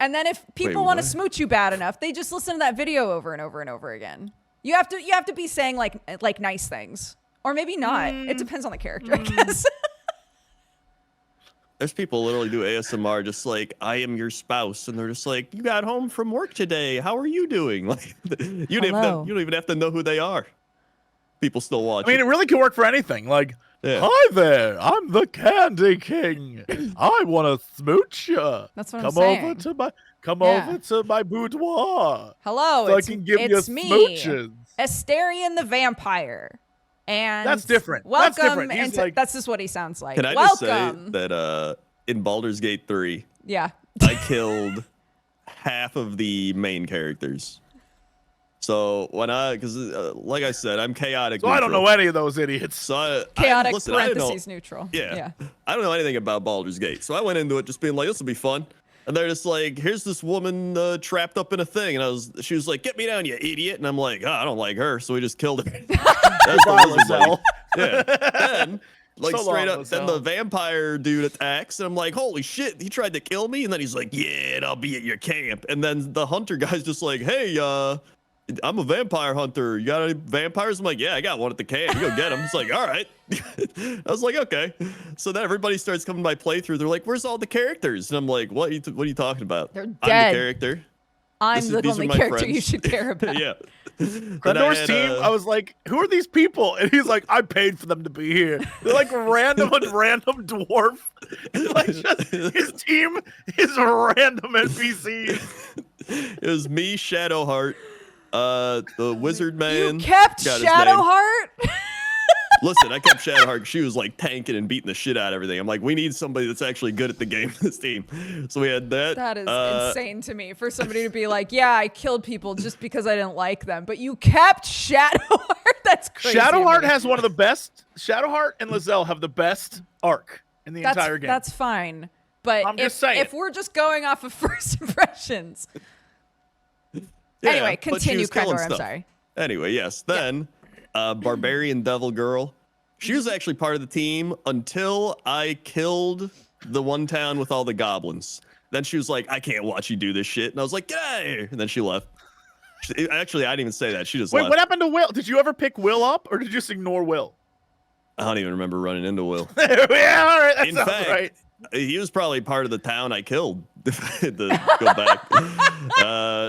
And then if people want to smooch you bad enough, they just listen to that video over and over and over again. You have to be saying like nice things, or maybe not. It depends on the character, I guess. There's people literally do ASMR just like, I am your spouse, and they're just like, you got home from work today. How are you doing? Like you don't even have to know who they are. People still watch. I mean, it really can work for anything. Like, hi there, I'm the Candy King. I want to smooch you. That's what I'm saying. Come over to my boudoir. Hello, so I can give you me, smooches. Asterion the vampire. And that's different. Welcome. That's different. That's just what he sounds like. Can I just say that in Baldur's Gate 3, I killed half of the main characters. So when because like I said, I'm chaotic. So I don't know any of those idiots. So Chaotic listen, I didn't know, parentheses neutral. yeah, I don't know anything about Baldur's Gate. So I went into it just being like, this will be fun. And they're just like, here's this woman trapped up in a thing. And she was like, get me down, you idiot. And I'm like, oh, I don't like her. So we just killed her. That's the wizard lady. Yeah. Then, like, So straight long, up, then Lizelle. the vampire dude attacks. And I'm like, holy shit, he tried to kill me. And then he's like, yeah, and I'll be at your camp. And then the hunter guy's just like, hey, I'm a vampire hunter. You got any vampires? I'm like, yeah, I got one at the camp. You go get him. He's like, all right. I was like, okay. So then everybody starts coming to my playthrough. They're like, where's all the characters? And I'm like, what are you talking about? They're I'm dead. the character. I'm These the are only my character you friends. should care about. Yeah. Crendor's team, I was like, who are these people? And he's like, I paid for them to be here. They're like random dwarf. Like just, his team is random NPCs. It was me, Shadowheart, the wizard man. You kept got his name. Shadowheart? Listen, I kept Shadowheart. She was like tanking and beating the shit out of everything. I'm like, we need somebody that's actually good at the game in this team. So we had that. That is insane to me for somebody to be like, yeah, I killed people just because I didn't like them, but you kept Shadowheart? That's crazy. Shadowheart has one of the best. Shadowheart and Lizelle have the best arc in the entire game. That's fine. But I'm just saying. if we're just going off of first impressions. Yeah, Anyway, but she continue, was killing Crendor. I'm stuff. sorry. Anyway, yes. Then, Barbarian Devil Girl. She was actually part of the team until I killed the one town with all the goblins. Then she was like, I can't watch you do this shit. And I was like, get out of here. And then she left. Actually, I didn't even say that. She just Wait, left. what happened to Will? Did you ever pick Will up, or did you just ignore Will? I don't even remember running into Will. Yeah, all right, that In sounds fact, right. he was probably part of the town I killed to go back.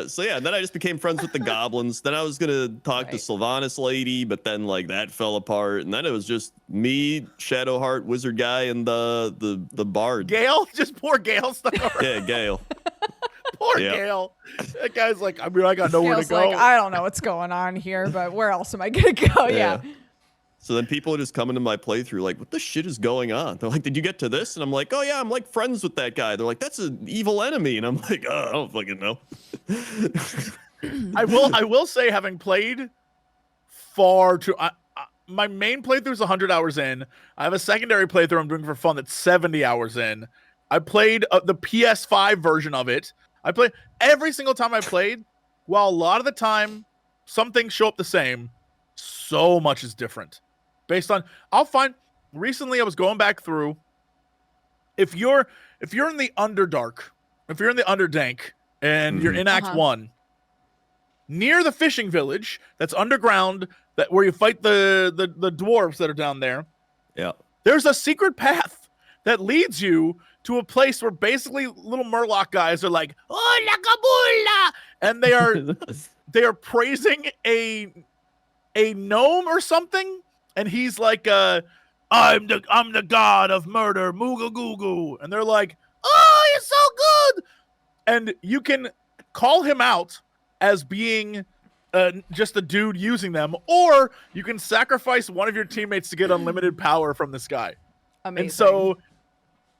So yeah, then I just became friends with the goblins. Then I was gonna talk to Right. Sylvanas lady, but then like that fell apart. And then it was just me, Shadowheart, wizard guy, and the bard. Gale, just poor Gale stuck around. Yeah, Gale. Poor Yeah. Gale. That guy's like, I mean, I got nowhere Feels to go. like, I don't know what's going on here, but where else am I going to go? Yeah. So then people are just coming to my playthrough like, what the shit is going on? They're like, did you get to this? And I'm like, oh yeah, I'm like friends with that guy. They're like, that's an evil enemy. And I'm like, oh, I don't fucking know. I will say, having played far too, my main playthrough is 100 hours in. I have a secondary playthrough I'm doing for fun that's 70 hours in. I played the PS5 version of it. I played every single time I played. While a lot of the time, some things show up the same, so much is different. Based on, recently I was going back through. If you're in the Underdark, if you're in the Underdank, and you're in Act 1, near the fishing village that's underground, that where you fight the dwarves that are down there, Yeah. there's a secret path that leads you to a place where basically little Murloc guys are like, "Hola Kabula!" and they are praising a gnome or something, and he's like, I'm the god of murder, Mooga Goo Goo. And they're like, oh, you're so good. And you can call him out as being just a dude using them, or you can sacrifice one of your teammates to get unlimited power from this guy. Amazing. And so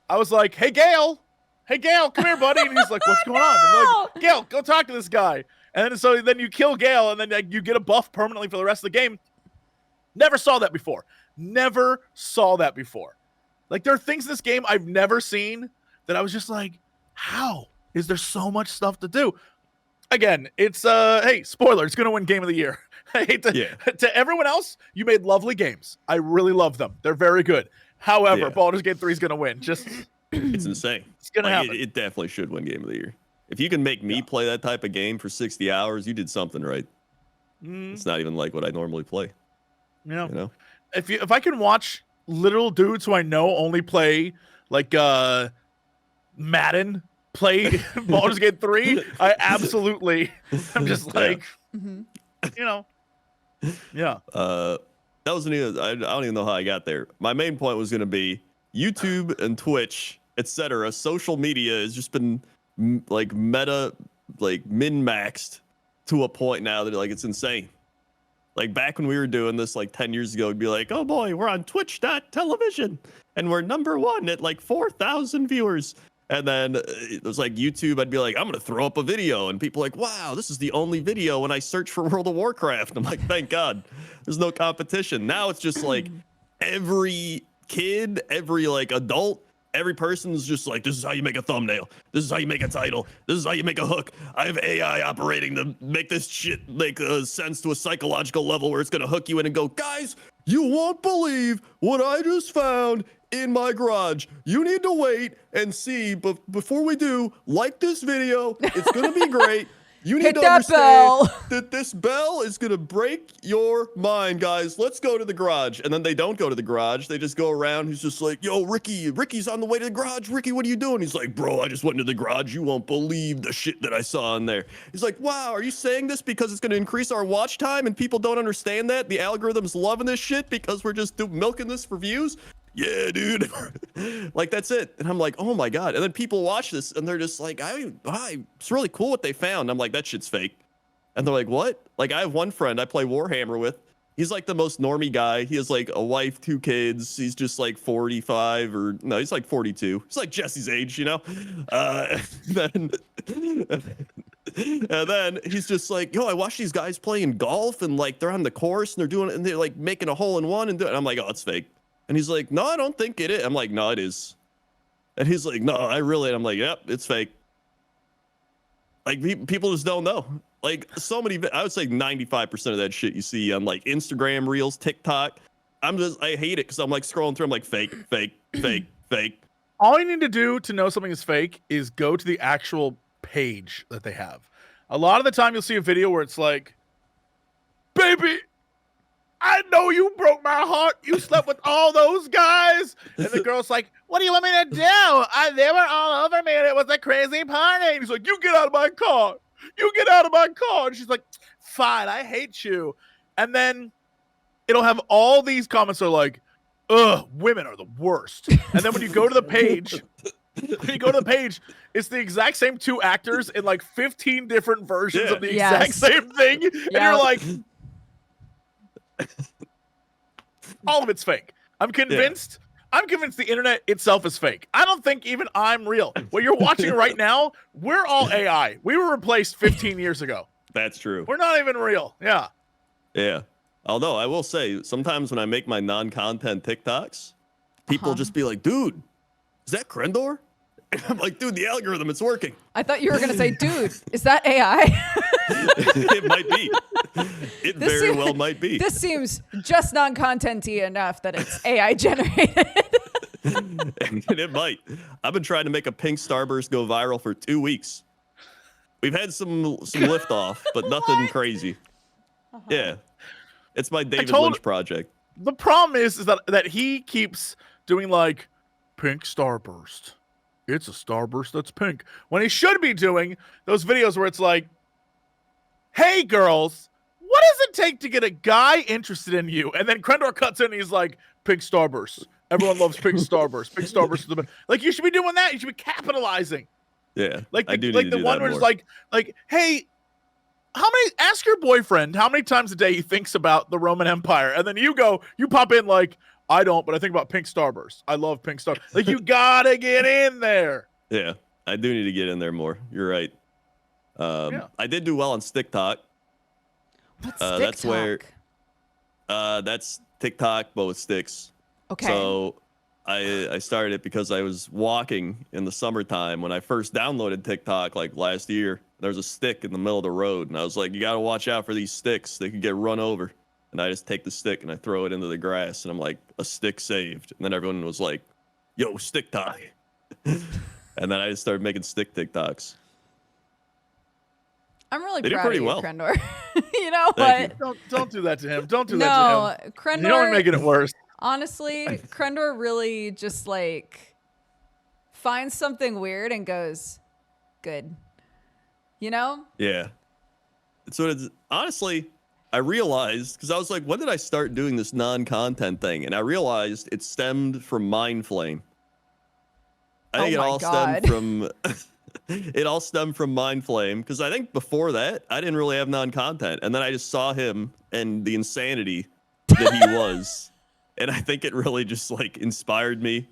I was like, hey, Gale, come here, buddy. And he's like, what's going on? I'm like, Gale, go talk to this guy. And then you kill Gale, and then you get a buff permanently for the rest of the game. Never saw that before. Like, there are things in this game I've never seen that I was just like, how is there so much stuff to do? Again, it's, hey, spoiler, it's going to win Game of the Year. I hate to everyone else, you made lovely games. I really love them. They're very good. However, Baldur's Gate 3 is going to win. Just, It's insane. it's going to happen. It definitely should win Game of the Year. If you can make me play that type of game for 60 hours, you did something right. It's not even like what I normally play. You know? You know? If I can watch literal dudes who I know only play like Madden play Baldur's Gate 3, I absolutely I'm just like you know. Yeah. That was I don't even know how I got there. My main point was going to be YouTube and Twitch, etc. Social media has just been like min-maxed to a point now that like it's insane. Like back when we were doing this like 10 years ago, it'd be like, oh boy, we're on Twitch.television and we're #1 at like 4,000 viewers. And then it was like YouTube, I'd be like, I'm going to throw up a video. And people are like, wow, this is the only video when I search for World of Warcraft. I'm like, thank God. There's no competition. Now it's just like every kid, every like adult, every person's just like, this is how you make a thumbnail. This is how you make a title. This is how you make a hook. I have AI operating to make this shit make sense to a psychological level where it's going to hook you in and go, guys, you won't believe what I just found in my garage. You need to wait and see, but before we do, like this video. It's gonna be great. You need Hit to that understand bell. that this bell is gonna break your mind, guys. Let's go to the garage. And then they don't go to the garage. They just go around. He's just like, yo, Ricky's on the way to the garage. Ricky, what are you doing? He's like, bro, I just went into the garage. You won't believe the shit that I saw in there. He's like, wow, are you saying this because it's gonna increase our watch time and people don't understand that? The algorithm's loving this shit because we're just milking this for views? Yeah, dude. Like, that's it. And I'm like, oh my God. And then people watch this and they're just like, it's really cool what they found. I'm like, that shit's fake. And they're like, what? Like, I have one friend I play Warhammer with. He's like the most normie guy. He has like a wife, 2 kids. He's just like 45 or no, he's like 42. He's like Jesse's age, you know? And then he's just like, yo, I watch these guys playing golf and like they're on the course and they're doing it and they're like making a hole in one and doing it. I'm like, oh, it's fake. And he's like, no, I don't think it is. I'm like, no, it is. And he's like, no, I really, and I'm like, yep, it's fake. Like, people just don't know. Like, so many, I would say 95% of that shit you see on like Instagram Reels, TikTok. I hate it because I'm like scrolling through, I'm like, fake, fake, fake, fake. All you need to do to know something is fake is go to the actual page that they have. A lot of the time you'll see a video where it's like, baby, I know you broke my heart. You slept with all those guys. And the girl's like, what do you want me to do? They were all over me and it was a crazy party. And he's like, you get out of my car. You get out of my car. And she's like, fine, I hate you. And then it'll have all these comments are like, ugh, women are the worst. And then when you go to the page, it's the exact same 2 actors in like 15 different versions of the exact same thing. And you're like, all of it's fake. I'm convinced the internet itself is fake. I don't think even I'm real. What you're watching right now, we're all AI. We were replaced 15 years ago. That's true. We're not even real. Yeah. Yeah. Although I will say, sometimes when I make my non-content TikToks, people just be like, dude, is that Crendor? And I'm like, dude, the algorithm, it's working. I thought you were going to say, dude, is that AI? It might be. It very well might be. This seems just non-content-y enough that it's AI generated. And it might. I've been trying to make a pink starburst go viral for 2 weeks. We've had some liftoff, but nothing crazy. Yeah. It's my David Lynch project. The problem is that he keeps doing like pink starburst. It's a starburst that's pink. When he should be doing those videos where it's like, hey girls, what does it take to get a guy interested in you? And then Crendor cuts in and he's like, pink starburst. Everyone loves pink starburst. Pink starburst is the best. Like, you should be doing that. You should be capitalizing. Yeah. Like I do like need the to do one that where more. it's like, hey, ask your boyfriend how many times a day he thinks about the Roman Empire. And then you pop in like, I don't, but I think about pink starburst. I love pink star. Like, you gotta get in there. Yeah. I do need to get in there more. You're right. I did do well on TikTok. What's That's where that's TikTok, but with sticks. Okay. So I started it because I was walking in the summertime when I first downloaded TikTok like last year. There's a stick in the middle of the road, and I was like, you gotta watch out for these sticks. They could get run over. And I just take the stick and I throw it into the grass, and I'm like, a stick saved. And then everyone was like, yo, stick tie. And then I just started making stick TikToks. I'm really They do proud pretty of you, well. Crendor. You know Thank what? Don't do that to him. Don't do that to him. Crendor. You're only making it worse. Honestly, Crendor really just like finds something weird and goes, good. You know? Yeah. So it's honestly, I realized, because I was like, when did I start doing this non-content thing? And I realized it stemmed from Mind Flame. I think it all stemmed from Mind Flame, because I think before that, I didn't really have non-content. And then I just saw him and the insanity that he was. And I think it really just like inspired me,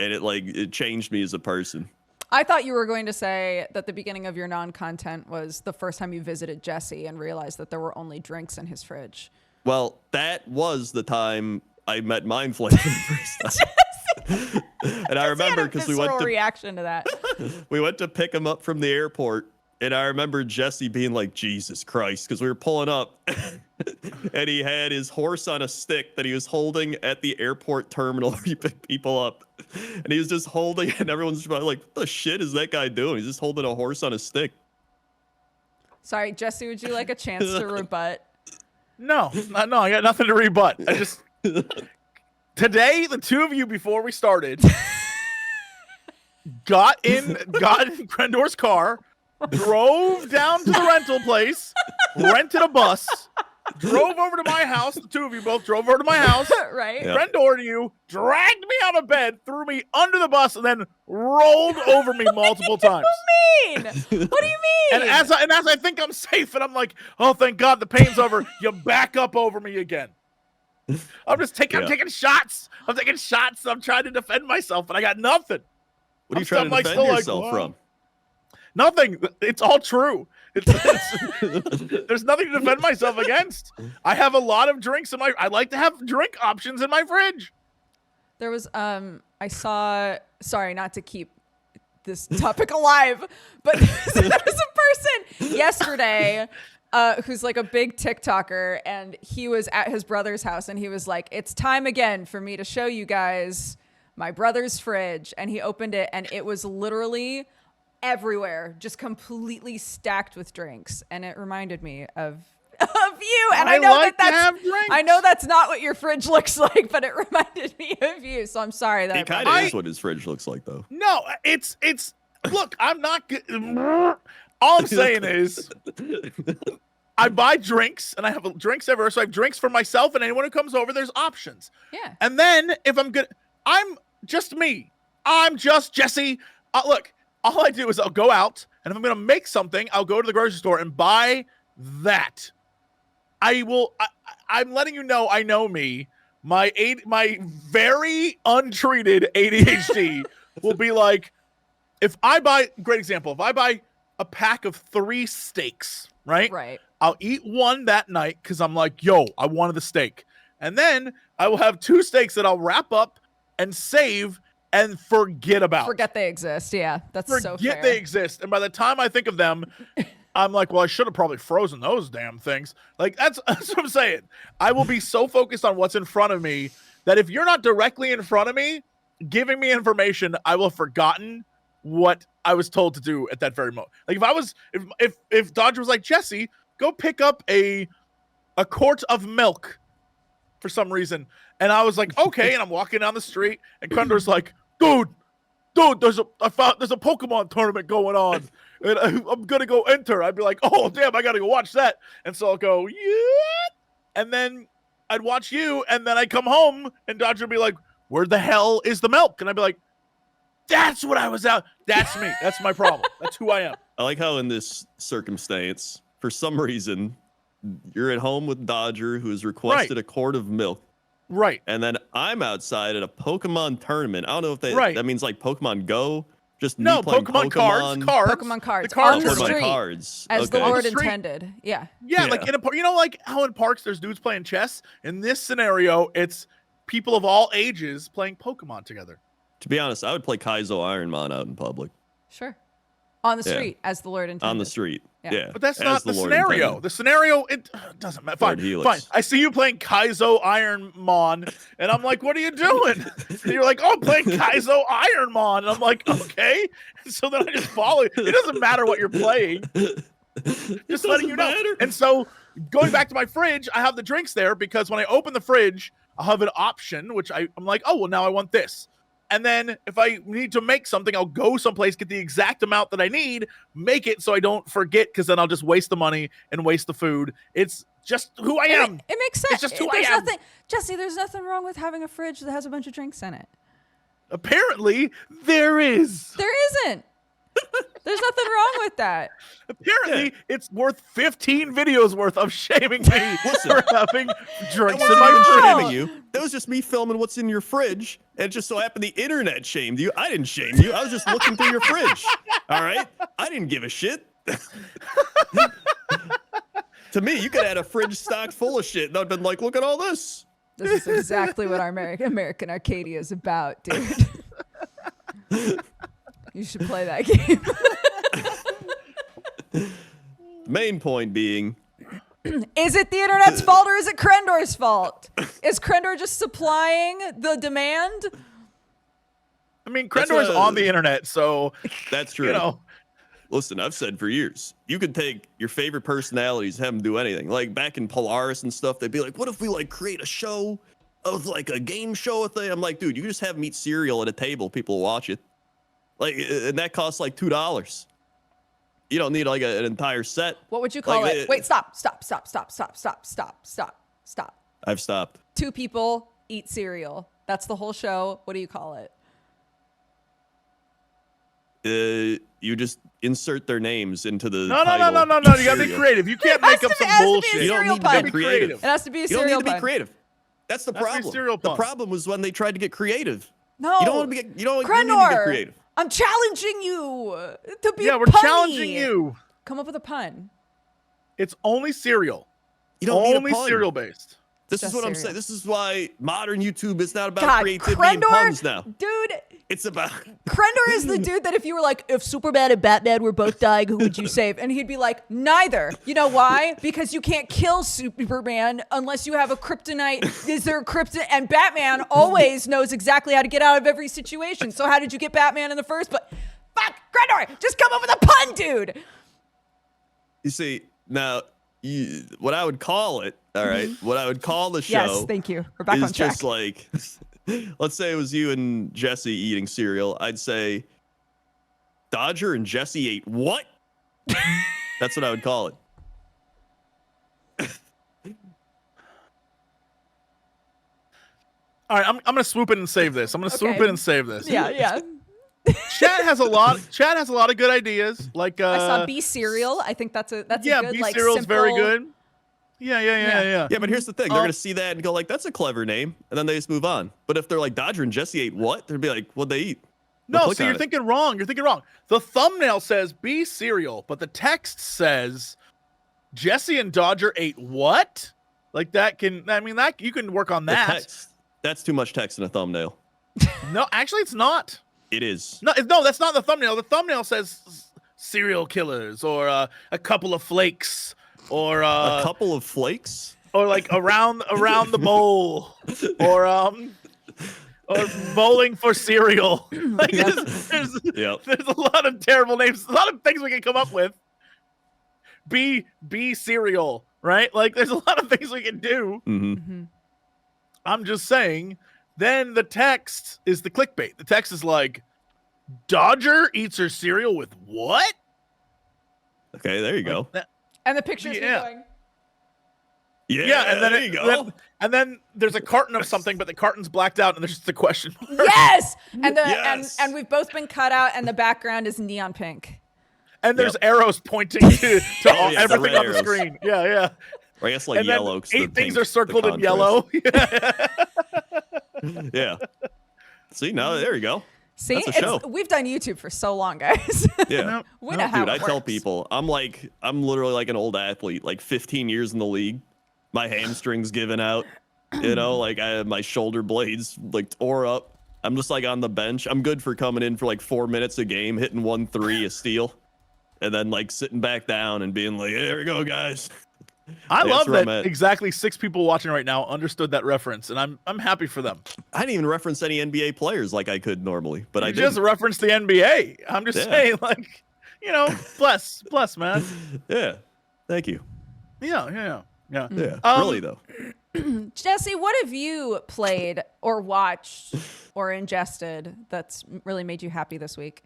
and it changed me as a person. I thought you were going to say that the beginning of your non-content was the first time you visited Jesse and realized that there were only drinks in his fridge. Well, that was the time I met Mindflake for the first time. And I remember because we went to reaction to that. we went to pick him up from the airport, and I remember Jesse being like, Jesus Christ, because we were pulling up and he had his horse on a stick that he was holding at the airport terminal where you pick people up. And he was just holding it, and everyone's just like, what the shit is that guy doing? He's just holding a horse on a stick. Sorry, Jesse, would you like a chance to rebut? No, I got nothing to rebut. I just... Today, the two of you, before we started, got in Crendor's car, drove down to the rental place, rented a bus, drove over to my house. The two of you both drove over to my house. Right. Yep. Crendor and you dragged me out of bed, threw me under the bus, and then rolled over me multiple times. What do you mean? And as I think I'm safe, and I'm like, oh, thank God the pain's over, you back up over me again. I'm taking shots. I'm taking shots. I'm trying to defend myself, but I got nothing. What are you trying to defend yourself from? Nothing. It's all true. There's nothing to defend myself against. I have a lot of drinks I like to have drink options in my fridge. There was I saw, sorry, not to keep this topic alive, but there was a person yesterday who's like a big TikToker, and he was at his brother's house, and he was like, it's time again for me to show you guys my brother's fridge. And he opened it, and it was literally everywhere, just completely stacked with drinks. And it reminded me of you. And I know that's not what your fridge looks like, but it reminded me of you. So I'm sorry that it kind of is what his fridge looks like, though. No, it's look, I'm not good. All I'm saying is I buy drinks, and I have drinks everywhere. So I have drinks for myself, and anyone who comes over, there's options. Yeah. And then if I'm just me. I'm just Jesse. Look, all I do is I'll go out, and if I'm going to make something, I'll go to the grocery store and buy that. I'm letting you know I know me. My very untreated ADHD will be like, great example, if I buy a pack of 3 steaks, right? Right. I'll eat one that night because I'm like, yo, I wanted the steak. And then I will have 2 steaks that I'll wrap up and save and forget about. Forget they exist. Yeah, that's so fair. Forget they exist. And by the time I think of them, I'm like, well, I should have probably frozen those damn things. Like, that's what I'm saying. I will be so focused on what's in front of me that if you're not directly in front of me, giving me information, I will have forgotten what I was told to do at that very moment. Like if Dodger was like, Jesse, go pick up a quart of milk for some reason. And I was like, okay. And I'm walking down the street, and Crendor's like, dude, there's a Pokemon tournament going on, and I'm gonna go enter. I'd be like, oh damn, I gotta go watch that. And so I'll go, yeah. And then I'd watch you, and then I'd come home, and Dodger would be like, where the hell is the milk? And I'd be like, that's what I was out. That's me. That's my problem. That's who I am. I like how in this circumstance, for some reason, you're at home with Dodger, who has requested a quart of milk. Right. And then I'm outside at a Pokemon tournament. I don't know if that means like Pokemon Go. Just no, playing Pokemon cards. Pokemon cards. The cards on the are street, cards. as the Lord intended. Yeah. Yeah, like like how in parks there's dudes playing chess. In this scenario, it's people of all ages playing Pokemon together. To be honest, I would play Kaizo Ironmon out in public. Sure. On the street, as the Lord intended. On the street. Yeah. But that's not the scenario. Intended. The scenario, it doesn't matter. Fine. I see you playing Kaizo Ironmon, and I'm like, what are you doing? And you're like, oh, I'm playing Kaizo Ironmon. And I'm like, okay. So then I just follow. It doesn't matter what you're playing. Just letting you know. And so going back to my fridge, I have the drinks there because when I open the fridge, I'll have an option, which I'm like, oh, well, now I want this. And then if I need to make something, I'll go someplace, get the exact amount that I need, make it so I don't forget, because then I'll just waste the money and waste the food. It's just who I am. It makes sense. It's just who I am. Jesse, there's nothing wrong with having a fridge that has a bunch of drinks in it. Apparently, there is. There isn't. There's nothing wrong with that. Apparently, it's worth 15 videos worth of shaming me for having drinks in That my wasn't fridge. shaming you. That was just me filming what's in your fridge, and it just so happened the internet shamed you. I didn't shame you. I was just looking through your fridge. All right? I didn't give a shit. To me, you could have had a fridge stocked full of shit, and I'd been like, look at all this. This is exactly what our American Arcadia is about, dude. You should play that game. The main point being, Is it the internet's fault or is it Crendor's fault? Is Crendor just supplying the demand? I mean, Crendor is on the internet, so that's true. you know. Listen, I've said for years, you could take your favorite personalities, have them do anything. Like back in Polaris and stuff, they'd be like, what if we like create a show of like a game show thing? I'm like, dude, you just have them eat cereal at a table, people will watch it. Like, and that costs like $2. You don't need like an entire set. What would you call Like, it? Wait, stop. I've stopped. 2 people eat cereal. That's the whole show. What do you call it? You just insert their names into the No. title. You gotta be creative. You can't make up some bullshit. You don't need to pun. be creative. It has to be a You don't cereal need to be pun. creative. That's the That's problem. a cereal The pun. problem was when they tried to get creative. No. You don't want to be. You don't you need to Crendor, get creative. I'm challenging you to be Yeah, we're punny. challenging you. Come up with a pun. It's only cereal. You don't need Only a pun. cereal based. This is Just what I'm cereal. saying. This is why modern YouTube is not about God, creativity and Crendor, puns now. dude. It's about Crendor is the dude that if you were like, if Superman and Batman were both dying, who would you save? And he'd be like, neither. You know why? Because you can't kill Superman unless you have a kryptonite. Is there a kryptonite? And Batman always knows exactly how to get out of every situation. So how did you get Batman in the first place? Fuck, Crendor, just come up with a pun, dude. You see, now, what I would call it, all right, what I would call the show Yes, thank you. We're back is on track. just like, let's say it was you and Jesse eating cereal. I'd say, Dodger and Jesse ate what? That's what I would call it. All right, I'm gonna swoop in and save this. I'm gonna swoop Okay. in and save this. Yeah. Chat has a lot. Chat has a lot of good ideas. Like I saw B cereal. I think that's a yeah, good B like cereal's simple. very good. Yeah. Yeah, but here's the thing. They're going to see that and go like, that's a clever name. And then they just move on. But if they're like, Dodger and Jesse ate what? They'd be like, what'd they eat? They'll No, click so on you're it. thinking wrong. You're thinking wrong. The thumbnail says B cereal, but the text says Jesse and Dodger ate what? Like that can, I mean, that you can work on The that. text, that's too much text in a thumbnail. No, actually, it's not. It is. No, that's not the thumbnail. The thumbnail says serial killers or a couple of flakes or A couple of flakes? or like around the bowl or bowling for cereal. Like there's Yep. there's a lot of terrible names, a lot of things we can come up with. B cereal, right? Like there's a lot of things we can do. Mm-hmm. I'm just saying. Then the text is the clickbait. The text is like, Dodger eats her cereal with what? Okay, there you go. And the picture's me Yeah. going, Yeah, And then there you go. then there's a carton of something, but the carton's blacked out, and there's just a question mark. yes! And the Yes. and we've both been cut out, and the background is neon pink. And there's Yep. arrows pointing to Yeah, the everything red on the arrows. screen. Yeah. Or I guess like And then yellow. 'cause the 8 things pink, are the circled in contrast. yellow. Yeah. See, now there you go. See, That's a show. we've done YouTube for so long, guys. Yeah. We know how Dude, it I tell works. people, I'm literally like an old athlete, like 15 years in the league. My hamstrings giving out, you know, like I have my shoulder blades like tore up. I'm just like on the bench. I'm good for coming in for like 4 minutes a game, hitting 1-3 a steal, and then like sitting back down and being like, "Here we go, guys." I That's love where I'm that at. exactly 6 people watching right now understood that reference, and I'm happy for them. I didn't even reference any NBA players like I could normally, but I You did. just referenced the NBA. I'm just Yeah. saying, like, you know, bless, man. Yeah. Thank you. Yeah. Yeah. Um, Really though. Jesse, what have you played or watched or ingested that's really made you happy this week?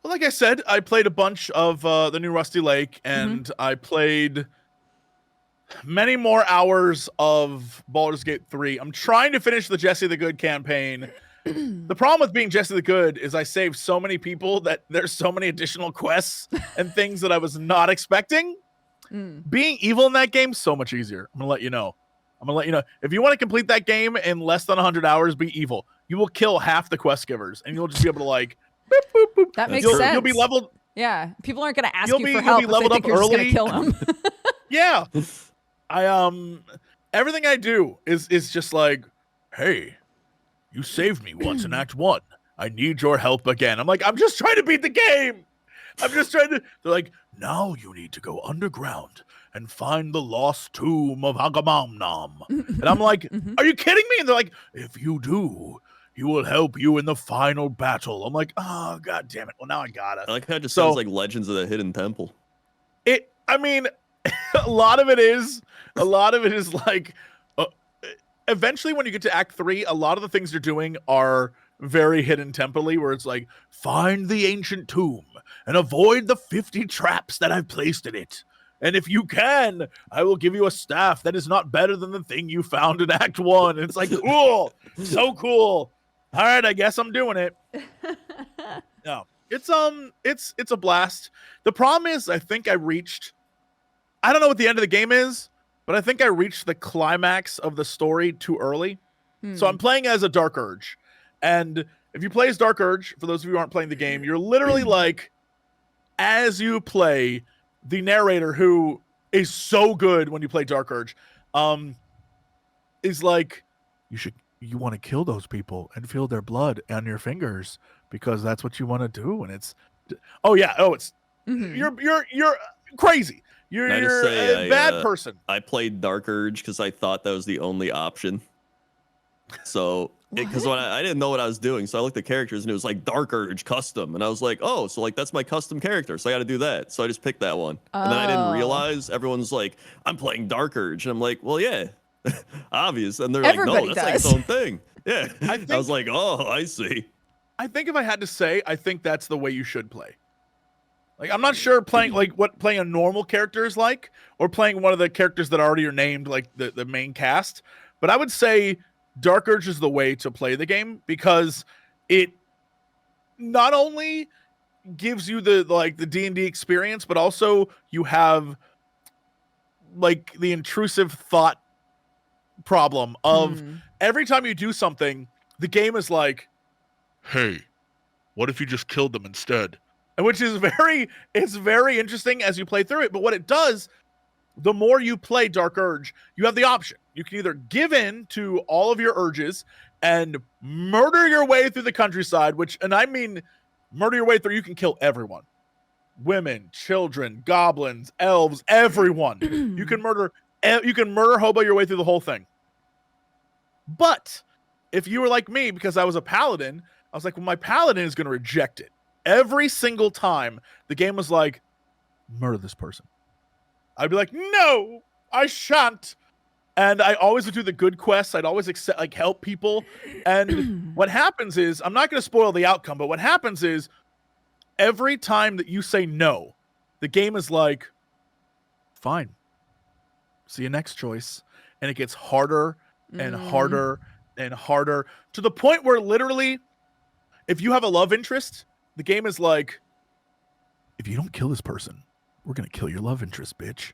Well, like I said, I played a bunch of the new Rusty Lake, and I played many more hours of Baldur's Gate 3. I'm trying to finish the Jesse the Good campaign, The problem with being Jesse the Good is I saved so many people that there's so many additional quests and things that I was not expecting. Being evil in that game, so much easier. I'm gonna let you know. If you want to complete that game in less than 100 hours, be evil. You will kill half the quest givers, and you'll just be able to like. Boop, boop, boop. That makes sense. sense. You'll be leveled. Yeah, people aren't gonna ask you for help. You'll be leveled if they up think you're early. Just gonna kill them. Yeah, everything I do is just like, hey, you saved me once in Act 1. I need your help again. I'm like, I'm just trying to beat the game. I'm just trying to. They're like, now you need to go underground and find the lost tomb of Agamemnon. And I'm like, are you kidding me? And they're like, if you do, he will help you in the final battle. I'm like, oh, God damn it. Well, now I gotta. I like how it just sounds like Legends of the Hidden Temple. I mean, a lot of it is like, eventually when you get to Act 3, a lot of the things you're doing are very Hidden Temple-y, where it's like, find the ancient tomb and avoid the 50 traps that I've placed in it. And if you can, I will give you a staff that is not better than the thing you found in Act 1. And it's like, cool, so cool. All right, I guess I'm doing it. No, it's a blast. The problem is, I think I don't know what the end of the game is, but I think I reached the climax of the story too early. So I'm playing as a Dark Urge. And if you play as Dark Urge, for those of you who aren't playing the game, you're literally like, as you play, the narrator, who is so good when you play Dark Urge, is like, you want to kill those people and feel their blood on your fingers because that's what you want to do. And it's, you're crazy. You're a bad person. I played Dark Urge because I thought that was the only option. So, because when I didn't know what I was doing, so I looked at characters and it was like Dark Urge custom, and I was like, oh, so like that's my custom character, so I got to do that. So I just picked that one, and then I didn't realize everyone's like, I'm playing Dark Urge, and I'm like, well, yeah, obvious, and they're Everybody like, no, that's like its own thing. Yeah, I was like, oh, I see. I think if I had to say, I think that's the way you should play. Like, I'm not sure playing a normal character is like, or playing one of the characters that already are named, like the main cast, but I would say Dark Urge is the way to play the game, because it not only gives you the D&D experience, but also you have like the intrusive thought problem of every time you do something, the game is like, hey, what if you just killed them instead? And which is very interesting as you play through it. But what it does, the more you play Dark Urge, you have the option. You can either give in to all of your urges and murder your way through the countryside, and I mean murder your way through, you can kill everyone. Women, children, goblins, elves, everyone. You can murder hobo your way through the whole thing. But if you were like me, because I was a paladin, I was like, well, my paladin is going to reject it. Every single time the game was like, murder this person. I'd be like, no, I shan't. And I always would do the good quests. I'd always help people. And what happens is, I'm not going to spoil the outcome, but what happens is every time that you say no, the game is like, fine. See you next choice. And it gets harder and harder and harder, to the point where literally, if you have a love interest, the game is like, if you don't kill this person, we're going to kill your love interest, bitch.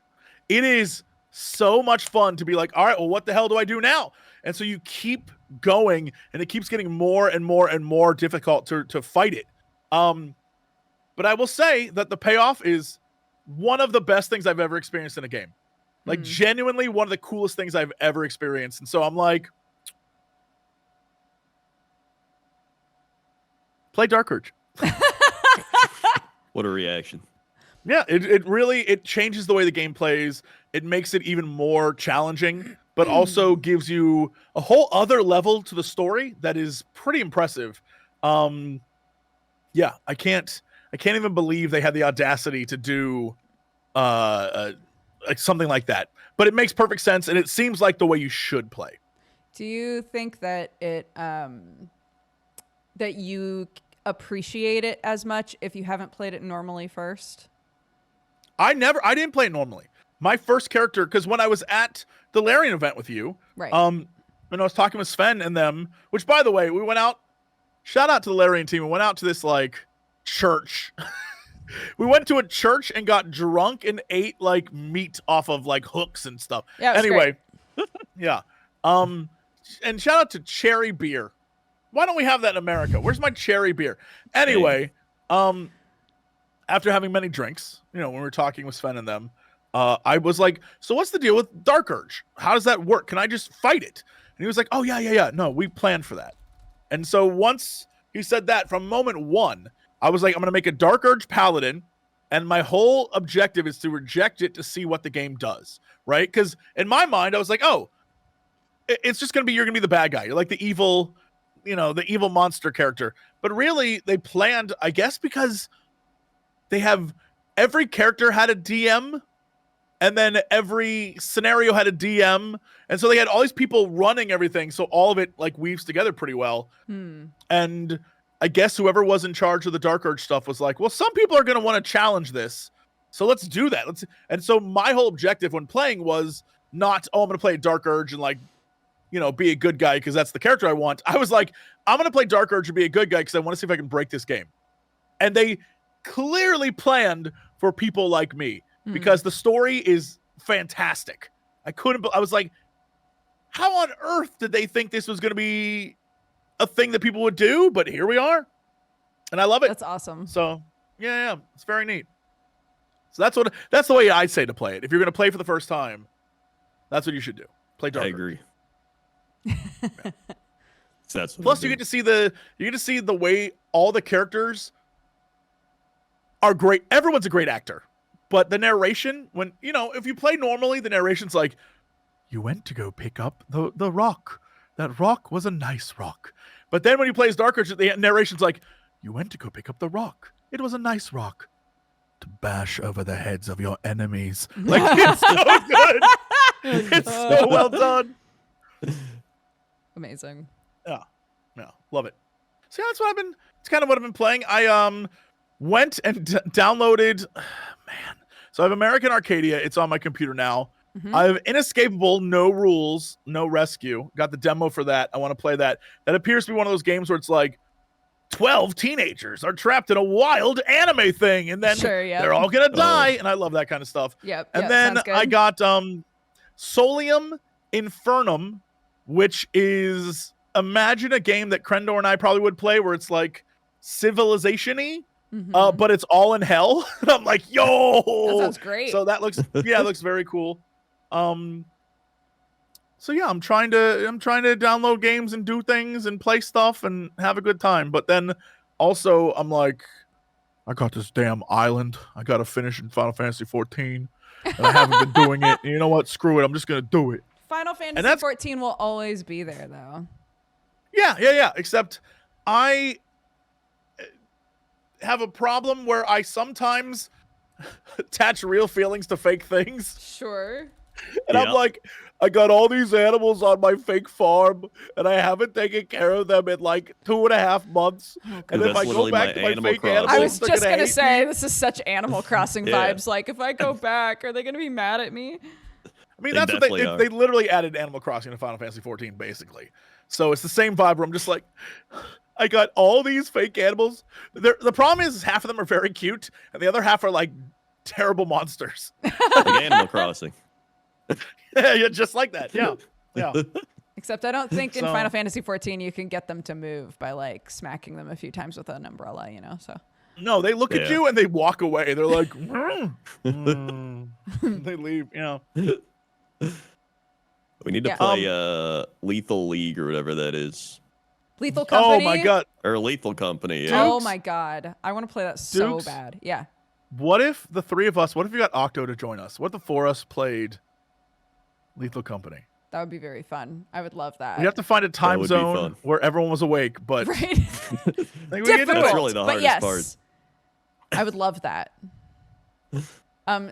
It is so much fun to be like, all right, well, what the hell do I do now? And so you keep going, and it keeps getting more and more and more difficult to fight it. But I will say that the payoff is one of the best things I've ever experienced in a game. Like, genuinely one of the coolest things I've ever experienced. And so I'm like, play Dark Urge. What a reaction. Yeah, it really changes the way the game plays. It makes it even more challenging, but also gives you a whole other level to the story that is pretty impressive. Yeah, I can't even believe they had the audacity to do like something like that. But it makes perfect sense, and it seems like the way you should play. Do you think that that you appreciate it as much if you haven't played it normally first? I didn't play it normally. My first character, because when I was at the Larian event with you, right, when I was talking with Sven and them, which, by the way, we went out shout out to the Larian team. We went out to this like church. We went to a church and got drunk and ate like meat off of like hooks and stuff. Yeah, it was anyway, yeah. And shout out to cherry beer. Why don't we have that in America? Where's my cherry beer? Anyway, after having many drinks, when we were talking with Sven and them, I was like, so what's the deal with Dark Urge? How does that work? Can I just fight it? And he was like, oh, yeah. No, we planned for that. And so once he said that, from moment one, I was like, I'm going to make a Dark Urge Paladin, and my whole objective is to reject it to see what the game does, right? Because in my mind, I was like, oh, it's just going to be, you're going to be the bad guy. You're like the evil, the evil monster character. But really, they planned, I guess, because they have every character had a DM, and then every scenario had a DM. And so they had all these people running everything. So all of it like weaves together pretty well. And I guess whoever was in charge of the Dark Urge stuff was like, well, some people are going to want to challenge this. So let's do that. And so my whole objective when playing was not, I'm going to play Dark Urge and like, be a good guy because that's the character I want. I was like, I'm going to play Dark Urge and be a good guy because I want to see if I can break this game. And they clearly planned for people like me because the story is fantastic. I was like, how on earth did they think this was going to be a thing that people would do? But here we are. And I love it. That's awesome. So yeah, it's very neat. So that's the way I say to play it. If you're going to play for the first time, that's what you should do. Play Dark Urge. I agree. That's Plus, you get to see the way all the characters are great. Everyone's a great actor, but the narration, when if you play normally, the narration's like, you went to go pick up the rock. That rock was a nice rock. But then when you play as Dark Urge, the narration's like, you went to go pick up the rock. It was a nice rock to bash over the heads of your enemies. Like, it's so good. It's so well done. Amazing. Yeah, love it. So yeah, it's kind of what I've been playing. I went and downloaded, so I have American Arcadia. It's on my computer now. I have Inescapable, No Rules, No Rescue. Got the demo for that. I want to play that. That appears to be one of those games where it's like 12 teenagers are trapped in a wild anime thing, and then they're all gonna die. And I love that kind of stuff. And then I got Solium Infernum, which is, imagine a game that Crendor and I probably would play where it's like civilization-y, but it's all in hell. And I'm like, yo, that sounds great. So that looks, it looks very cool. So yeah, I'm trying to download games and do things and play stuff and have a good time. But then also I'm like, I got this damn island I got to finish in Final Fantasy 14. And I haven't been doing it. And you know what? Screw it. I'm just going to do it. Final Fantasy 14 will always be there, though. Yeah. Except I have a problem where I sometimes attach real feelings to fake things. Sure. And I'm like, I got all these animals on my fake farm, and I haven't taken care of them in like 2.5 months. And if I go back to my fake animals, I was just going to say, this is such Animal Crossing vibes. Like, if I go back, are they going to be mad at me? I mean, that's what they literally added Animal Crossing to Final Fantasy 14, basically. So it's the same vibe where I'm just like, I got all these fake animals. The problem is half of them are very cute, and the other half are like terrible monsters. Like Animal Crossing. Yeah, just like that. Yeah. Except I don't think in Final Fantasy 14 you can get them to move by like smacking them a few times with an umbrella, so. No, they look at you and they walk away. They're like, they leave, We need to play Lethal League or whatever that is. Lethal Company? Oh my god. Or Lethal Company, yeah. Oh my god. I want to play that so bad. Yeah. What if the three of us, what if we got Octo to join us? What if the four of us played Lethal Company? That would be very fun. I would love that. We have to find a time zone where everyone was awake, but right. Difficult, that's really the hardest part. I would love that.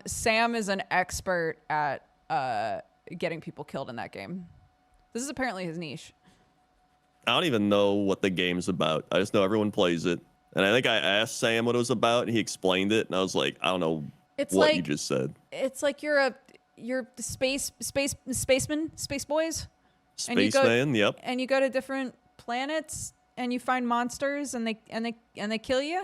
Sam is an expert at getting people killed in that game. This is apparently his niche. I don't even know what the game's about. I just know everyone plays it. And I think I asked Sam what it was about, and he explained it, and I was like, I don't know what you just said. It's like you're spaceman, space boys. Spaceman, yep. And you go to different planets and you find monsters and they kill you?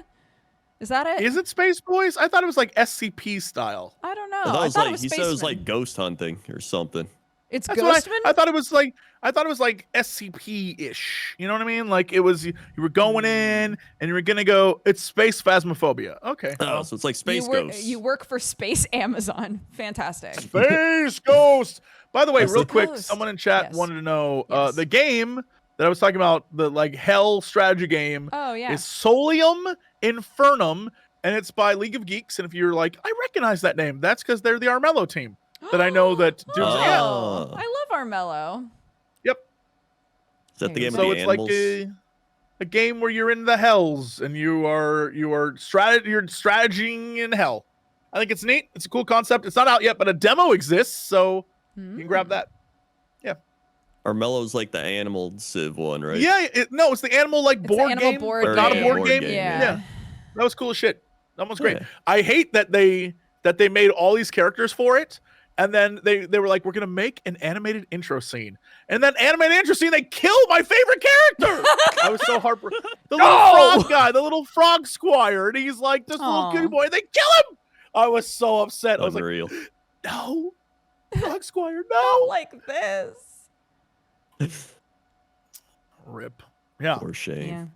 Is that it? Is it Space Boys? I thought it was like SCP style. I don't know. I thought it was Spacemen. he said it was like ghost hunting or something. It's That's what Ghostman? I thought it was like. I thought it was like SCP-ish. You know what I mean? Like it was. You were going in and you were gonna go. It's space phasmophobia. Okay. Oh, so it's like Space Ghost. You work for Space Amazon. Fantastic. Space Ghost. By the way, That's real the quick, Ghost. someone in chat Yes. wanted to know Yes. the game that I was talking about, the like Hell strategy game, Oh yeah. is Solium Infernum, and it's by League of Geeks. And if you're like, I recognize that name, that's because they're the Armello team that I know that do. Oh, Yeah. I love Armello. Yep. Is that the game So with the it's animals? like a game where you're in the hells and you're strategizing in hell. I think it's neat. It's a cool concept. It's not out yet, but a demo exists, so you can grab that. Armello's like the animal Civ one, right? Yeah, no, it's the animal like It's the board animal game, board but not a game. board Board game. game, Yeah. That was cool as shit. That was great. Yeah. I hate that they made all these characters for it, and then they were like, we're gonna make an animated intro scene, and then animated intro scene, they kill my favorite character. I was so heartbroken. The little frog guy, the little frog squire, and he's like this little Aw. kitty boy. They kill him. I was so upset. I was like, Unreal. no, frog squire, Not no. like this. Rip. Yeah. For shame.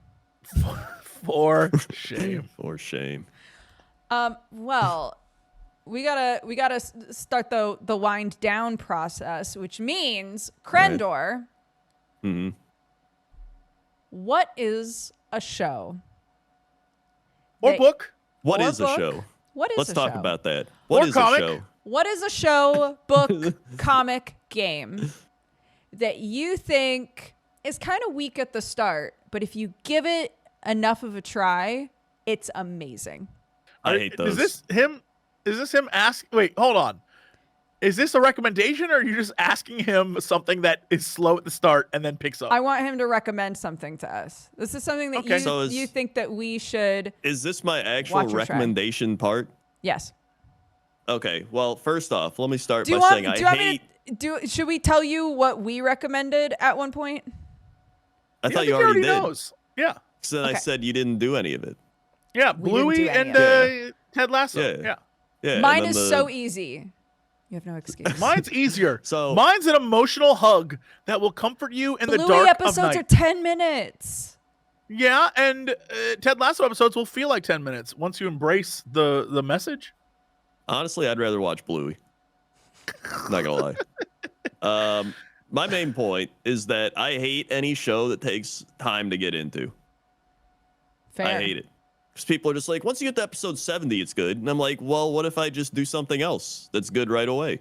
For shame. For shame. Well, we gotta start the wind down process, which means Crendor. hmm What is a show? Or That- book. What Or is a book? show? What is Let's a talk show? about that. What Or is comic. a show? What is a show, book, comic, game that you think is kind of weak at the start, but if you give it enough of a try, it's amazing? I hate those. Is this him ask? Wait, hold on. Is this a recommendation, or are you just asking him something that is slow at the start and then picks up? I want him to recommend something to us. This is something that Okay. So you think that we should. Is this my actual Watch or try. recommendation part? Yes. Okay. Well, first off, let me start Do you by want? saying Do you I want hate. me to? Should we tell you what we recommended at one point? I Yeah, thought think you already did. knows. Yeah. So then I Okay. said you didn't do any of it. Yeah. We didn't do Bluey any and of Ted Lasso. Yeah. Yeah. Yeah. and Mine then is the- so easy. You have no excuse. Mine's easier. So- mine's an emotional hug that will comfort you in the Bluey dark of episodes night. are 10 minutes. Yeah, and Ted Lasso episodes will feel like 10 minutes once you embrace the message. Honestly, I'd rather watch Bluey. Not gonna lie. My main point is that I hate any show that takes time to get into. Fair. I hate it. Because people are just like, once you get to episode 70, it's good. And I'm like, well, what if I just do something else that's good right away?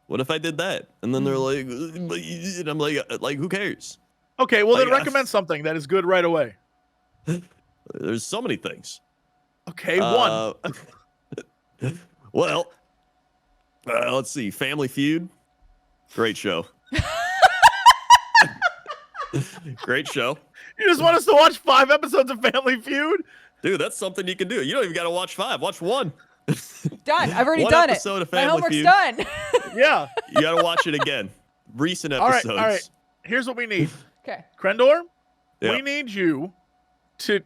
What if I did that? And then they're like, and I'm like, who cares? Okay, well then Like, recommend something that is good right away. There's so many things. Okay, one. Well, let's see. Family Feud. Great show. Great show. You just want us to watch 5 episodes of Family Feud? Dude, that's something you can do. You don't even got to watch 5. Watch 1. Done. I've already One done it. episode of My Family homework's Feud. done. Yeah. You got to watch it again. Recent All right, episodes. all right. Here's what we need. Okay. Crendor, Yeah. we need you to